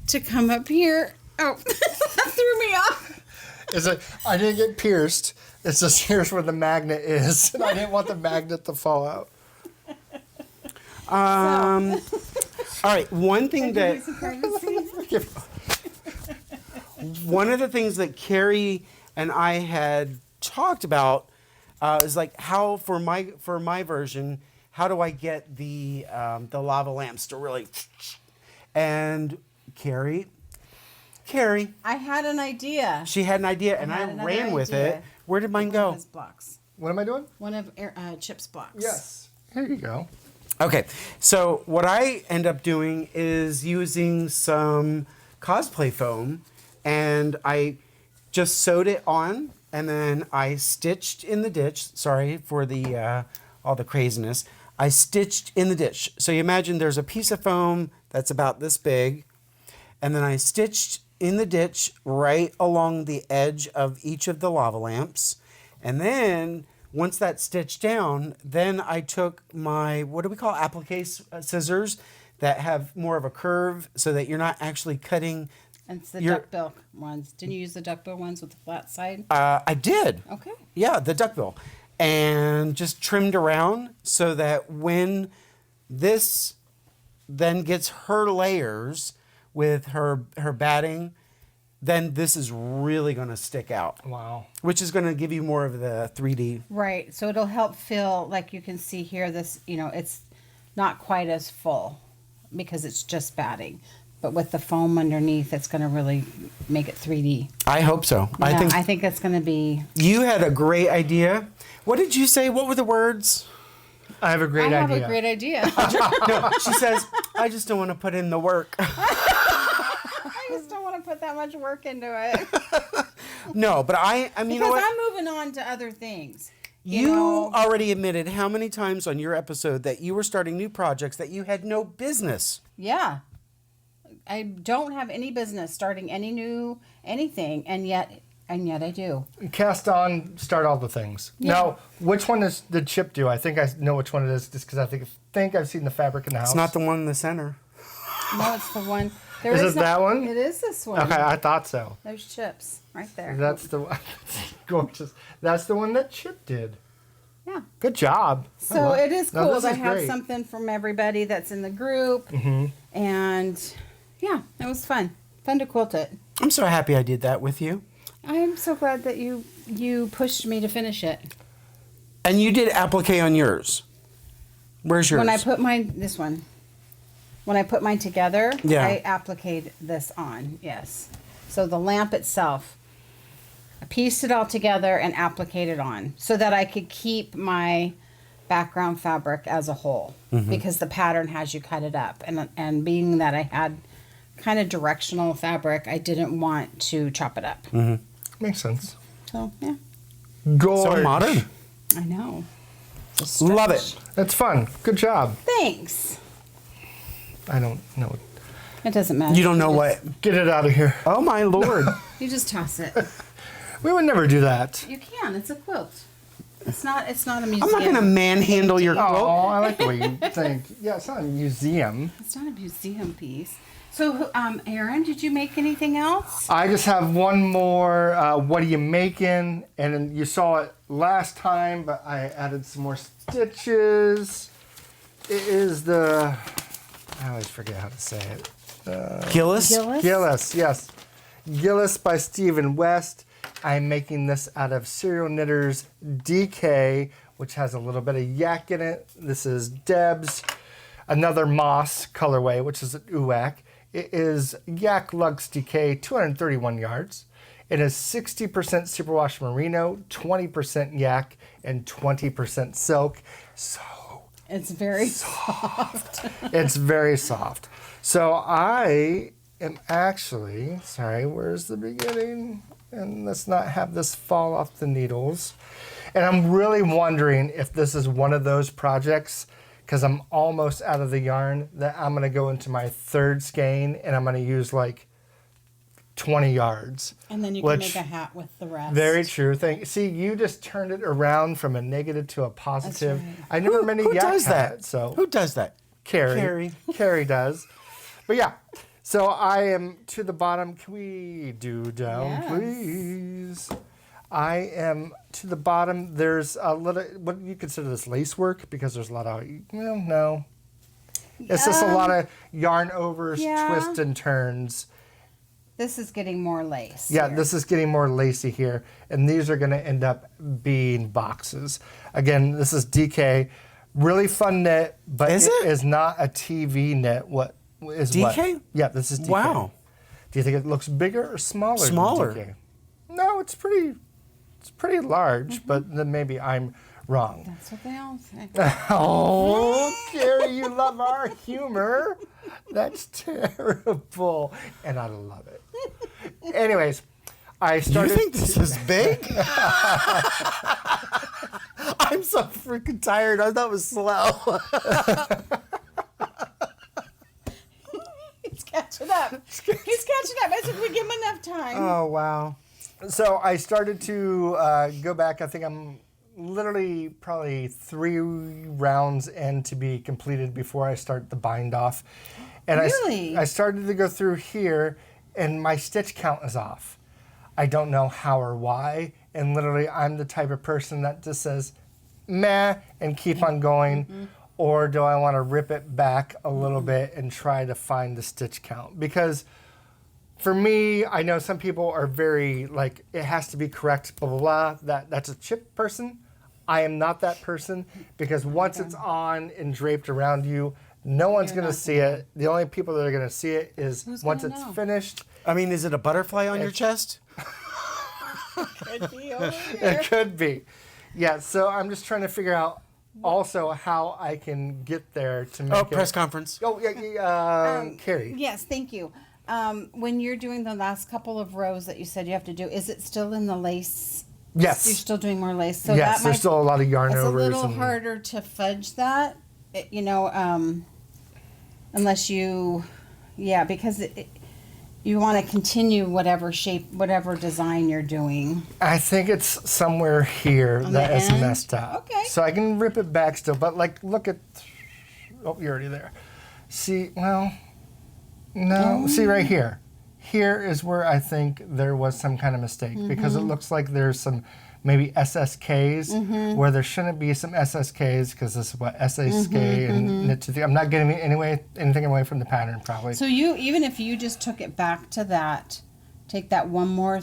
to come up here. Oh, that threw me off. I didn't get pierced. It's just here's where the magnet is. And I didn't want the magnet to fall out. All right, one of the things that Carie and I had talked about is like how for my version, how do I get the lava lamps to really, and Carie, I had an idea. she had an idea and I had another ran with idea. it. Where did mine One of go? his blocks. What am I doing? One of Chip's blocks. Yes. Here you go. Okay, so what I end up doing is using some cosplay foam, and I just sewed it on, and then I stitched in the ditch. Sorry for the all the craziness. I stitched in the ditch. So you imagine there's a piece of foam that's about this big, and then I stitched in the ditch right along the edge of each of the lava lamps, and then once that's stitched down, then I took my, what do we call applique scissors that have more of a curve so that you're not actually cutting. And it's the duckbill ones. Didn't you use the duckbill ones with the flat side? I did. Okay. Yeah, the duckbill. And just trimmed around so that when this then gets her layers with her batting, then this is really going to stick out. Wow. Which is going to give you more of the 3D. Right. So it'll help fill, like you can see here, this, it's not quite as full because it's just batting. But with the foam underneath, it's going to really make it 3D. I hope so. Yeah, I think it's going to be... You had a great idea. What did you say? What were the words? I have a great idea. I have a great idea. No, she says, I just don't want to put in the work. I just don't want to put that much work into it. No, but I mean, you know Because what? I'm moving on to other things. You know, already admitted how many times on your episode that you were starting new projects that you had no business. yeah. I don't have any business starting anything, and yet I do. Cast on, start all the things. Yeah. Now, which one did Chip do? I think I know which one it is, just because I think I've seen the fabric in the house. It's not the one in the center. No, it's the one. Is it that one? It is this one. Okay, I thought so. Those chips right there. That's the one. Gorgeous. That's the one that Chip did. Yeah. Good job. So it is Now, cool this to is have great. something from everybody that's in the group. And yeah, it was fun. Fun to quilt it. I'm so happy I did that with you. I'm so glad that you pushed me to finish it. And you did applique on yours. Where's yours? When I put this one. When I put mine together, Yeah. I appliqued this on, yes. So the lamp itself, I pieced it all together and appliqued it on so that I could keep my background fabric as a whole because the pattern has you cut it up. And being that I had kind of directional fabric, I didn't want to chop it up. Makes sense. So, yeah, Gorge. So modern. I know. Love it. That's fun. Good job. Thanks. I don't know. It doesn't matter. You don't know what? Get it out of here. Oh my Lord. You just toss it. We would never do that. You can. It's a quilt. It's not a museum. I'm not going to manhandle your Oh, quilt. I like the way you think. Yeah, it's not a museum. It's not a museum piece. So, Erin, did you make anything else? I just have one more. What are you making? And then you saw it last time, but I added some more stitches. It is the. I always forget how to say it. Gyllis? Gyllis, yes. Gyllis by Stephen West. I'm making this out of Serail Knitters DK, which has a little bit of yak in it. This is Deb's. Another moss colorway, which is an UAC. It is Yak Lux DK, 231 yards. It is 60% superwash merino, 20% yak, and 20% silk. So It's very soft. it's very soft. So I am actually, sorry, where's the beginning? And let's not have this fall off the needles. And I'm really wondering if this is one of those projects, because I'm almost out of the yarn, that I'm gonna go into my third skein and I'm gonna use like 20 yards. And then you Which- can make a hat with the rest. Very true thing. See, you just turned it around from a negative to a positive. right. I never many Who yak does that? hats, so Who does that? Carie. Carie does. But yeah, so I am to the bottom. Can we do down, Yes. please? I am to the bottom. There's a little, what do you consider this, lace work? Because there's a lot of, no. It's just a lot of yarn overs, yeah. twists and turns. This is getting more lace. Yeah, here. this is getting more lacy here. And these are going to end up being boxes. Again, this is DK. Really fun knit, but Is it? is not a TV knit. What is DK? What? Yeah, this is DK. Wow. Do you think it looks bigger or smaller? than Smaller. DK? No, it's pretty large, Mm-hmm. but then maybe I'm wrong. That's what they all say. Oh, Carie, you love our humor. That's terrible. And I love it. Anyways, I started. You think this is big? I'm so freaking tired. I thought it was slow. He's catching up. He's catching up. I said we give him enough time. Oh, wow. So I started to go back. I think I'm literally probably 3 rounds in to be completed before I start the bind off. And Really? I started to go through here, and my stitch count is off. I don't know how or why. And literally, I'm the type of person that just says, meh, and keep on going. Or do I want to rip it back a little bit and try to find the stitch count? Because for me, I know some people are very, like, it has to be correct, blah, blah, blah. That's a chip person. I am not that person, because once it's on and draped around you, no one's You're going to not see it. The only people that are going to see it is Who's once gonna it's know? finished. I mean, is it a butterfly on your chest? Could be over here. It could be. Yeah, so I'm just trying to figure out also how I can get there to make Oh, it. press conference. Oh, yeah, Carie. Yes, thank you. When you're doing the last couple of rows that you said you have to do, is it still in the lace Yes. You're still doing more lace. So yes, that there's still a lot of yarn it's overs. It's a little harder to fudge that, unless you, because you want to continue whatever shape, whatever design you're doing. I think it's somewhere here On that the is end? messed up. Okay. So I can rip it back still, but like, look at, you're already there. See, well, no, see right here. Here is where I think there was some kind of mistake because it looks like there's some maybe SSKs where there shouldn't be some SSKs because this is what SSK and knit to the. I'm not getting anything away from the pattern probably. So even if you just took it back to that, take that one more,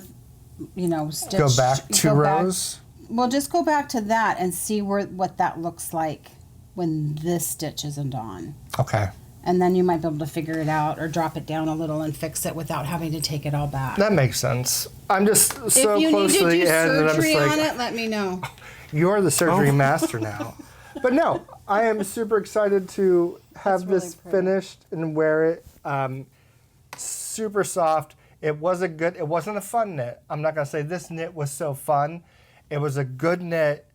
stitch. Go back 2 rows. Well, just go back to that and see what that looks like when this stitch isn't on. Okay. And then you might be able to figure it out or drop it down a little and fix it without having to take it all back. That makes sense. I'm just so if you close need to to the do end and I'm surgery just on like, it, let me know. you're the surgery master now. But no, I am super excited to have really this pretty. finished and wear it. Super soft. It wasn't a fun knit. I'm not gonna say this knit was so fun. It was a good knit.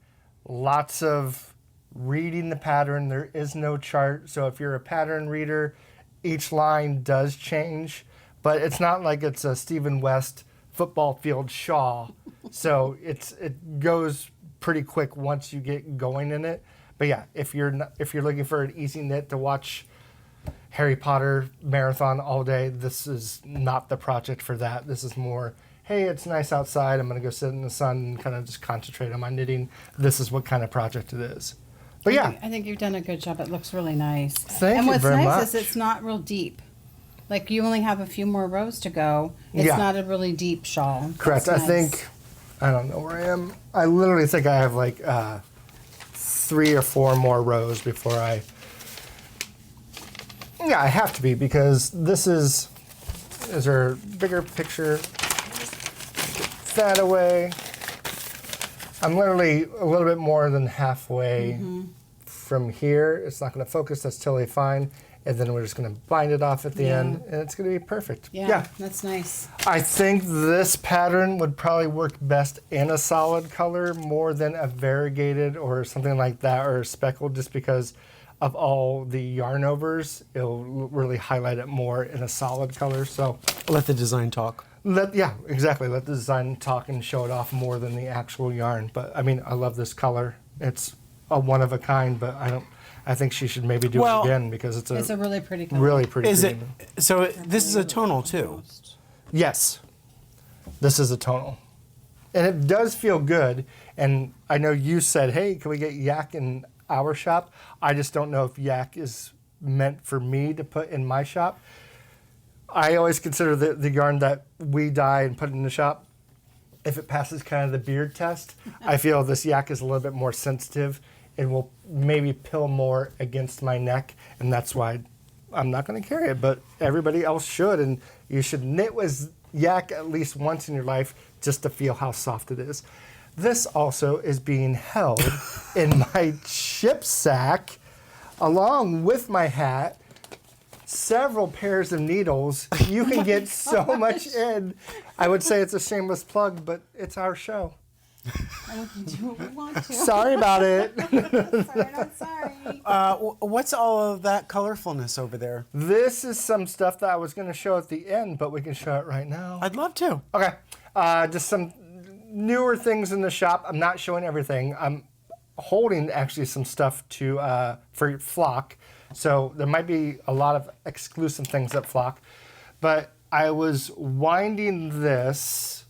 Lots of reading the pattern. There is no chart. So if you're a pattern reader, each line does change, but it's not like it's a Stephen West football field shawl. So it goes pretty quick once you get going in it. But yeah, if you're looking for an easy knit to watch Harry Potter marathon all day, this is not the project for that. This is more, hey, it's nice outside. I'm going to go sit in the sun and kind of just concentrate on my knitting. This is what kind of project it is. But yeah. I think you've done a good job. It looks really nice. Thank and you what's very nice much. is it's not real deep. Like you only have a few more rows to go. It's Yeah. not a really deep shawl. Correct. That's I nice. think, I don't know where I am. I literally think I have like 3 or 4 more rows before I have to be because this is there a bigger picture? Get that away. I'm literally a little bit more than halfway from here. It's not going to focus. That's totally fine. And then we're just going to bind it off at the end, and it's going to be perfect. Yeah, that's nice. I think this pattern would probably work best in a solid color more than a variegated or something like that or speckled just because of all the yarn overs. It'll really highlight it more in a solid color. So Let the design talk. let the design talk and show it off more than the actual yarn. But I mean, I love this color. It's a one of a kind, but I think she should maybe do Well, it again because it's It's a really pretty color. really pretty. Is it green. so? This is a tonal too. Yes, this is a tonal. And it does feel good. And I know you said, hey, can we get yak in our shop? I just don't know if yak is meant for me to put in my shop. I always consider the yarn that we dye and put in the shop, if it passes kind of the beard test, I feel this yak is a little bit more sensitive and will maybe pill more against my neck. And that's why I'm not going to carry it, but everybody else should. And you should knit with yak at least once in your life just to feel how soft it is. This also is being held in my chip sack along with my hat. Several pairs of needles. You can get so much in. I would say it's a shameless plug, but it's our show. And we can do what we want to. Sorry about it. Sorry, not sorry. What's all of that colorfulness over there? This is some stuff that I was going to show at the end, but we can show it right now. I'd love to. Okay. Just some newer things in the shop. I'm not showing everything. I'm holding actually some stuff to for Flock. So there might be a lot of exclusive things at Flock. But I was winding this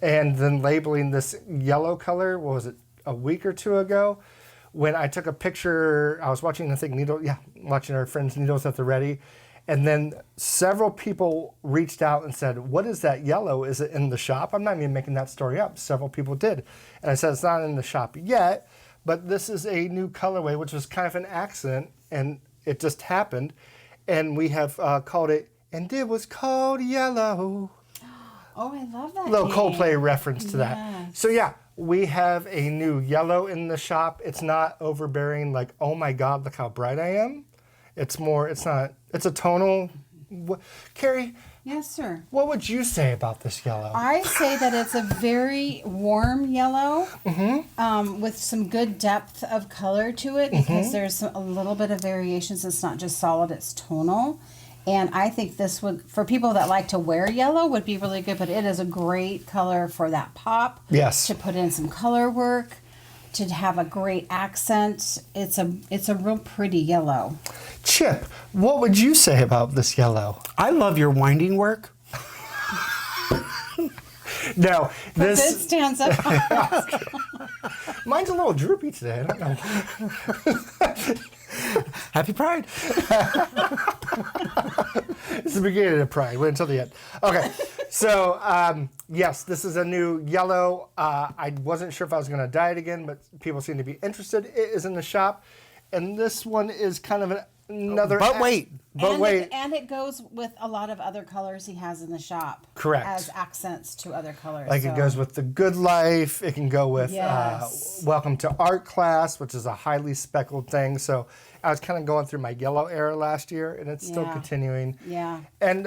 and then labeling this yellow color, what was it, a week or two ago? When I took a picture, I was watching, I think, watching our friends' Needles at the Ready. And then several people reached out and said, what is that yellow? Is it in the shop? I'm not even making that story up. Several people did. And I said, it's not in the shop yet, but this is a new colorway, which was kind of an accident, and it just happened. And we have called it, and it was called Yellow. Oh, I love that. Little name. Coldplay reference to that. Yes. So yeah, we have a new yellow in the shop. It's not overbearing like, oh my God, look how bright I am. It's more, it's not, it's a tonal. Carie, Yes, sir. What would you say about this yellow? I say that it's a very warm yellow with some good depth of color to it because there's a little bit of variations. It's not just solid, it's tonal. And I think this would, for people that like to wear yellow, would be really good, but it is a great color for that pop. Yes. To put in some color work, to have a great accent. It's a real pretty yellow. Chip, what would you say about this yellow? I love your winding work. No, But it this stands up. mine's a little droopy today. I don't know. Happy Pride. It's the beginning of Pride. Wait until the end. Okay, so yes, this is a new yellow. I wasn't sure if I was going to dye it again, but people seem to be interested. It is in the shop, and this one is kind of another. But wait. And it goes with a lot of other colors he has in the shop. Correct. As accents to other colors. Like it goes with the Good Life. It can go with Yes. Welcome to Art Class, which is a highly speckled thing. So I was kind of going through my yellow era last year, and it's still Yeah. continuing. Yeah. And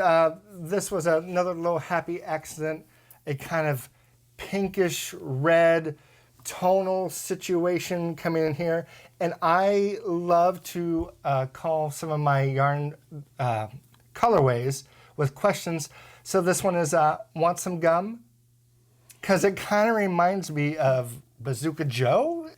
this was another little happy accident, a kind of pinkish red tonal situation coming in here. And I love to call some of my yarn colorways with questions. So this one is want some gum? Because it kind of reminds me of Bazooka Joe.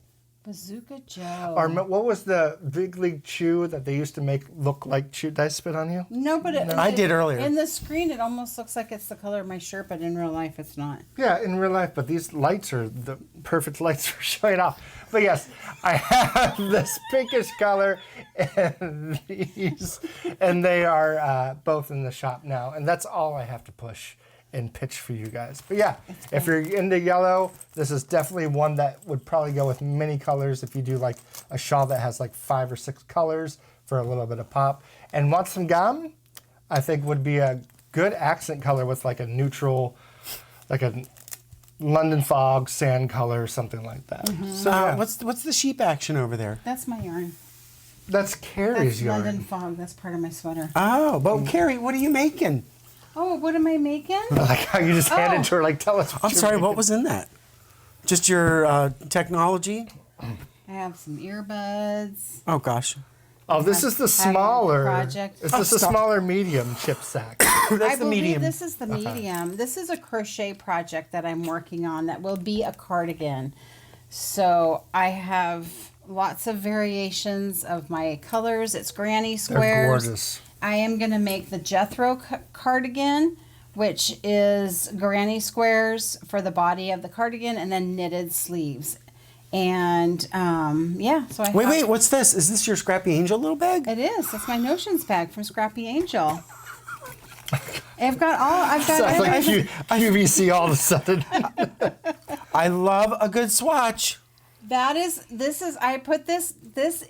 Bazooka Joe. Or what was the Big League Chew that they used to make look like chew? Did I spit on you? No, but I did earlier. In the screen, it almost looks like it's the color of my shirt, but in real life, it's not. Yeah, in real life, but these lights are the perfect lights for showing off. But yes, I have this pinkish color and these, and they are both in the shop now. And that's all I have to push and pitch for you guys. But yeah, if you're into yellow, this is definitely one that would probably go with many colors if you do like a shawl that has like 5 or 6 colors for a little bit of pop. And want some gum, I think would be a good accent color with like a neutral, like a London fog sand color or something like that. So yeah, What's the sheep action over there? That's my yarn. that's Carrie's That's yarn. London fog. That's part of my sweater. Oh, but Carie, what are you making? Oh, what am I making? Like how you just handed to her, like tell us. I'm sorry, what was in that? Just your technology? I have some earbuds. Oh, gosh. Oh, this is the Have a smaller. project. Is this a stop. smaller medium chip sack? That's I the believe medium. this is the medium. This is a crochet project that I'm working on that will be a cardigan. So I have lots of variations of my colors. It's granny squares. They're gorgeous. I am going to make the Jethro cardigan, which is granny squares for the body of the cardigan and then knitted sleeves. And yeah, so I Wait, what's this? Is this your Scrappy Angel little bag? It is. That's my notions bag from Scrappy Angel. I've got Sounds like everything. QVC all of a sudden. I love a good swatch. I put this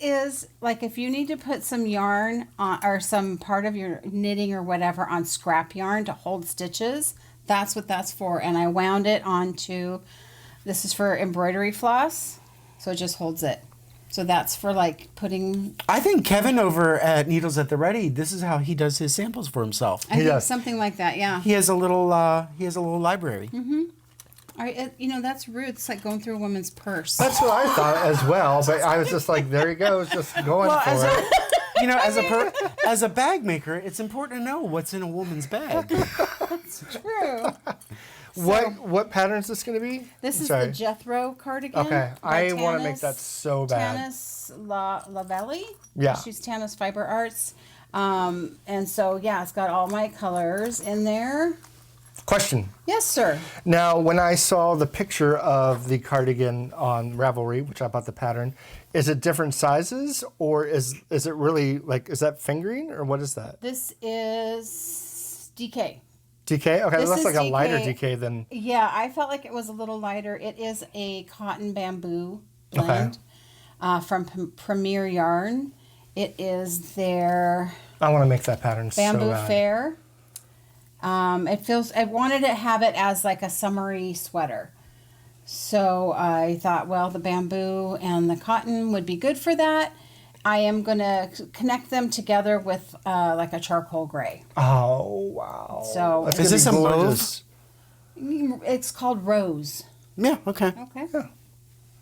is like if you need to put some yarn on, or some part of your knitting or whatever on scrap yarn to hold stitches, that's what that's for. And I wound it onto, this is for embroidery floss, so it just holds it. So that's for like putting, I think Kevin over at Needles at the Ready, this is how he does his samples for himself. I think does. something like that, yeah. He has a little library. That's rude. It's like going through a woman's purse. That's what I thought as well, but I was just like, there he goes, just going Well, for as it. as a bag maker, it's important to know what's in a woman's bag. It's true. What pattern is this going to be? This is Sorry. the Jethro cardigan. Okay, by I want to make Tanis- that so bad. Tanis Lavallee. Yeah. She's Tanis Fiber Arts. And so, yeah, it's got all my colors in there. Question. Yes, sir. Now, when I saw the picture of the cardigan on Ravelry, which I bought the pattern, is it different sizes or is it really like, is that fingering or what is that? This is DK. DK? Okay, This that's is like a lighter DK. DK than. Yeah, I felt like it was a little lighter. It is a cotton bamboo blend from Premier Yarn. It is their I want to make that pattern Bamboo so bad. Fair. I wanted to have it as like a summery sweater. So I thought, well, the bamboo and the cotton would be good for that. I am going to connect them together with like a charcoal gray. Oh, wow. So That's Is gonna this be a mauve? gorgeous. it's called rose. Yeah, okay. Okay.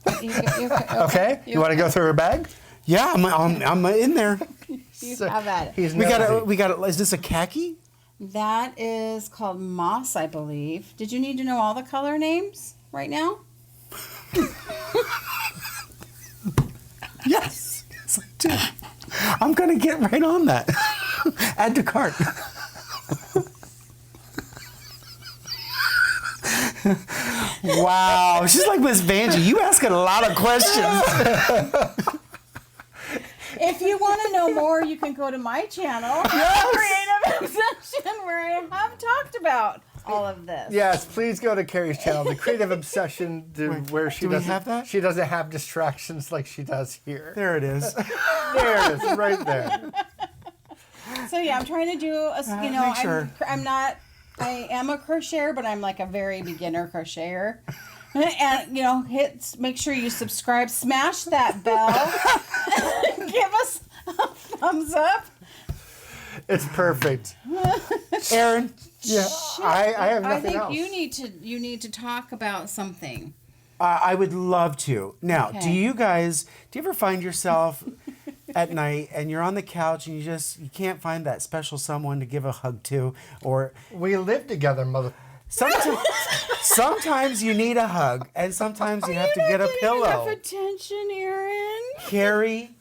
Okay, you want to go through her bag? Yeah, I'm in there. You have at it. He's We nosy. got is this a khaki? That is called moss, I believe. Did you need to know all the color names right now? Yes. Yes, I do. I'm gonna get right on that. Add to cart. Wow, she's like Miss Vanjie. You asking a lot of questions. If you want to know more, you can go to my channel, Creative Obsession, where I have talked about all of this. Yes, please go to Carrie's channel, The Creative Obsession, where she do we doesn't have that? She doesn't have distractions like she does here. There it is. There it is, right there. So yeah, I'm trying to do a, you know, make sure. I am a crocheter, but I'm like a very beginner crocheter. And you know, make sure you subscribe, smash that bell, give us a thumbs up. It's perfect. Aaron. Yeah, I have I nothing think else. you need to talk about something. I would love to. Now, do Okay. you ever find yourself at night and you're on the couch and you can't find that special someone to give a hug to, or We live together, mother. sometimes you need a hug and sometimes you have to get a Enough pillow. attention, Erin. Carie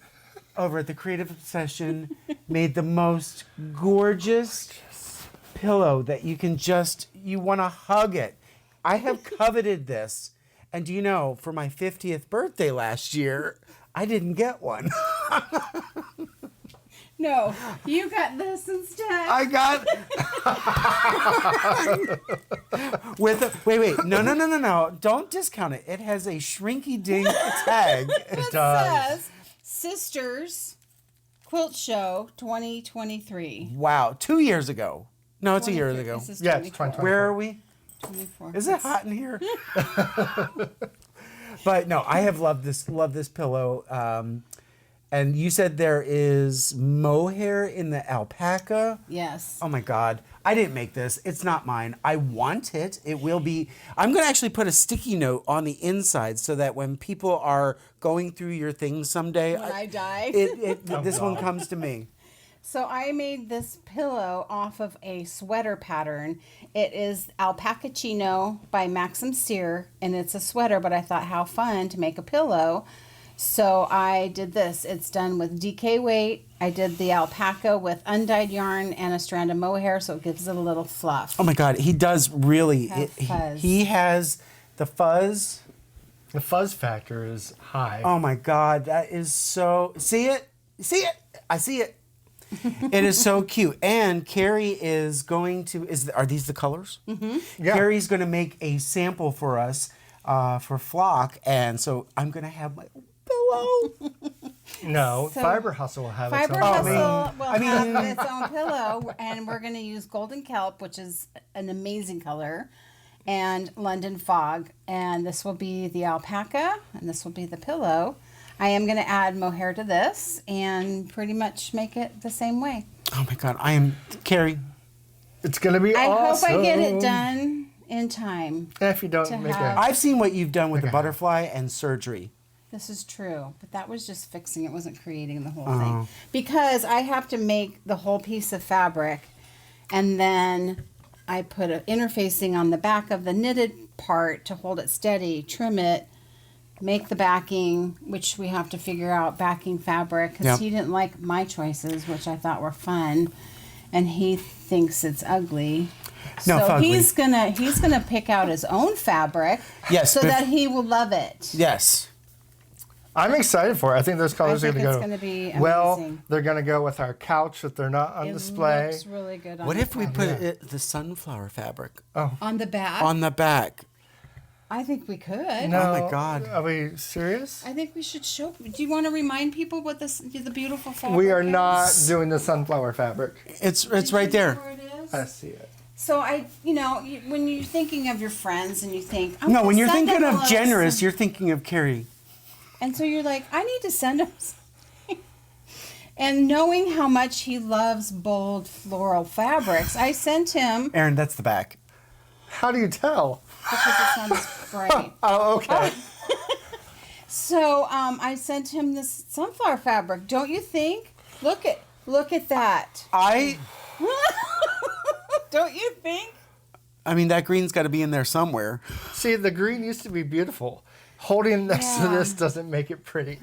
over at the Creative Obsession made the most gorgeous pillow that you want to hug it. I have coveted this. And do you know, for my 50th birthday last year, I didn't get one. No, you got this instead. I got wait. No. Don't discount it. It has a shrinky dink tag. It does. says Sisters Quilt Show 2023. Wow, 2 years ago. No, it's a year 23. ago. This is Yeah, it's 24. 2024. Where are we? 24. Is it hot in here? But no, I have loved this pillow. And you said there is mohair in the alpaca. Yes. Oh my God. I didn't make this. It's not mine. I want it. It will be. I'm going to actually put a sticky note on the inside so that when people are going through your things someday, When I die. this one comes to me. So I made this pillow off of a sweater pattern. It is Alpaca Chino by Max Cyr, and it's a sweater, but I thought how fun to make a pillow. So I did this. It's done with DK weight. I did the alpaca with undyed yarn and a strand of mohair, so it gives it a little fluff. Oh my God. He does really. Have fuzz. He has the fuzz. The fuzz factor is high. Oh my God. That is so. See it? See it? I see it. It is so cute. And Carie is going to. Are these the colors? Mm-hmm. Yeah. Carrie's going to make a sample for us for Flock, and so I'm going to have my pillow. No, So- Fiber Hustle will have its Fiber own. Hustle will I mean- have its own pillow, and we're going to use Golden Kelp, which is an amazing color, and London Fog. And this will be the alpaca, and this will be the pillow. I am going to add mohair to this and pretty much make it the same way. Oh my God. I am. Carie. It's gonna be I awesome. hope I get it done in time. And if you don't to make have- it, I've seen what you've done with the Okay. butterfly and surgery. This is true, but that was just fixing. It wasn't creating the whole thing. Because I have to make the whole piece of fabric, and then I put an interfacing on the back of the knitted part to hold it steady, trim it, make the backing, which we have to figure out backing fabric, because Yep. he didn't like my choices, which I thought were fun, and he thinks it's ugly. No, so it's ugly. he's gonna pick out his own fabric, Yes, so but- that he will love it. Yes. I'm excited for it. I think those colors think are going it's to gonna be well. amazing. They're going to go with our couch that they're not on It display. looks really good on What the if we front. put the sunflower fabric on the back? on the back? I think we could. No, Oh my God. Are we serious? I think we should show. Do you want to remind people what the beautiful fabric We are is? not doing the sunflower fabric. It's right there. Where it is? I see it. So when you're thinking of your friends and you think, I'm No, gonna when you're send thinking them a of little generous, some- you're thinking of Carie. and so you're like, I need to send them. And knowing how much he loves bold floral fabrics, I sent him, Erin, that's the back. How do you tell? because it's on his brain. Oh, okay. So I sent him this sunflower fabric. Don't you think? Look at that. Don't you think? I mean, that green's got to be in there somewhere. See, the green used to be beautiful. Holding next to Yeah. this doesn't make it pretty.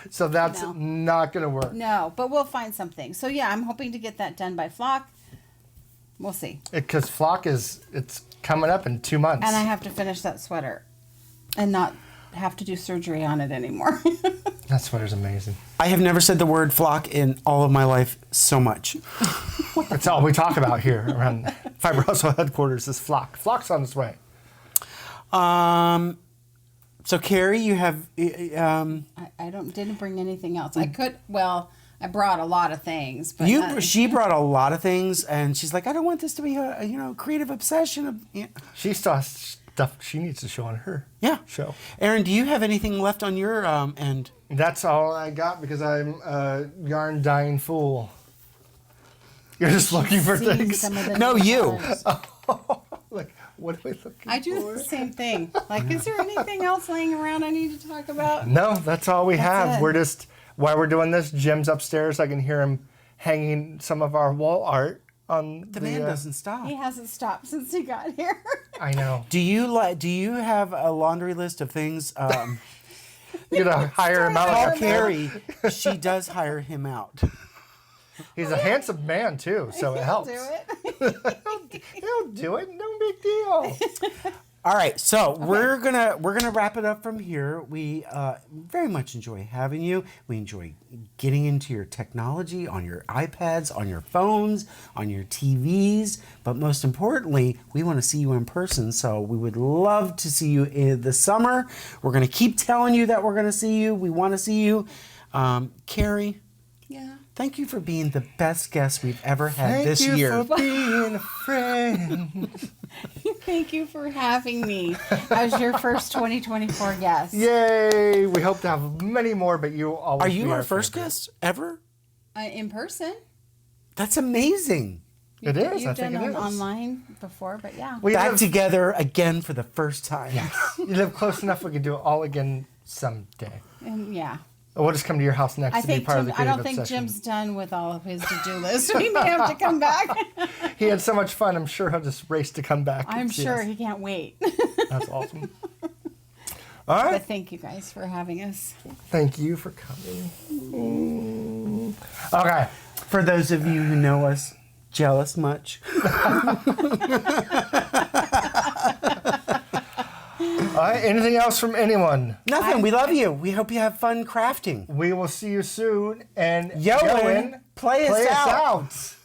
So that's No. not going to work. No, but we'll find something. So yeah, I'm hoping to get that done by Flock. We'll see. Because flock it's coming up in 2 months. And I have to finish that sweater and not have to do surgery on it anymore. That sweater's amazing. I have never said the word flock in all of my life so much. That's all we talk about here around Fiber Hustle headquarters is flock. Flock's on its way. So Carie, you have I didn't bring anything else. I brought a lot of things, but she brought a lot of things, and she's like, I don't want this to be a creative obsession. She still has stuff she needs to show on her show. Erin, do you have anything left on your end? That's all I got because I'm a yarn dying fool. You're just looking for seeing things. some of the No, new you. colors. Like, what am I looking I do for? the same thing. Like, is there anything else laying around I need to talk about? No, that's all we have. it. We're just, while we're doing this, Jim's upstairs. I can hear him hanging some of our wall art on The man doesn't stop. He hasn't stopped since he got here. I know. Do you have a laundry list of things? You know, hire him Call out. Carie. She does hire him out. He's a handsome man too, so it helps. Do it. He'll do it. No big deal. All right, so we're gonna wrap it up from here. We very much enjoy having you. We enjoy getting into your technology on your iPads, on your phones, on your TVs. But most importantly, we want to see you in person. So we would love to see you in the summer. We're gonna keep telling you that we're gonna see you. We want to see you, Carie. Yeah. Thank you for being the best guest we've ever had Thank this you year. for being a friend. Thank you for having me as your first 2024 guest. Yay! We hope to have many more, but you always Are be you our first favorite. guest ever? In person. That's amazing. It is. You've I think done it is. online before, but yeah. We Back live, together again for the first time. you live close enough. We can do it all again someday. And yeah. We'll just come to your house next I to be think part of the I creative don't think obsession. Jim's done with all of his to-do list. We may have to come back. He had so much fun. I'm sure he'll just race to come back. I'm and see sure us. he can't wait. That's awesome. All right. But thank you guys for having us. Thank you for coming. Okay. For those of you who know us, jealous much? All right. Anything else from anyone? Nothing. We love you. We hope you have fun crafting. We will see you soon. And Yoan, play us out. out.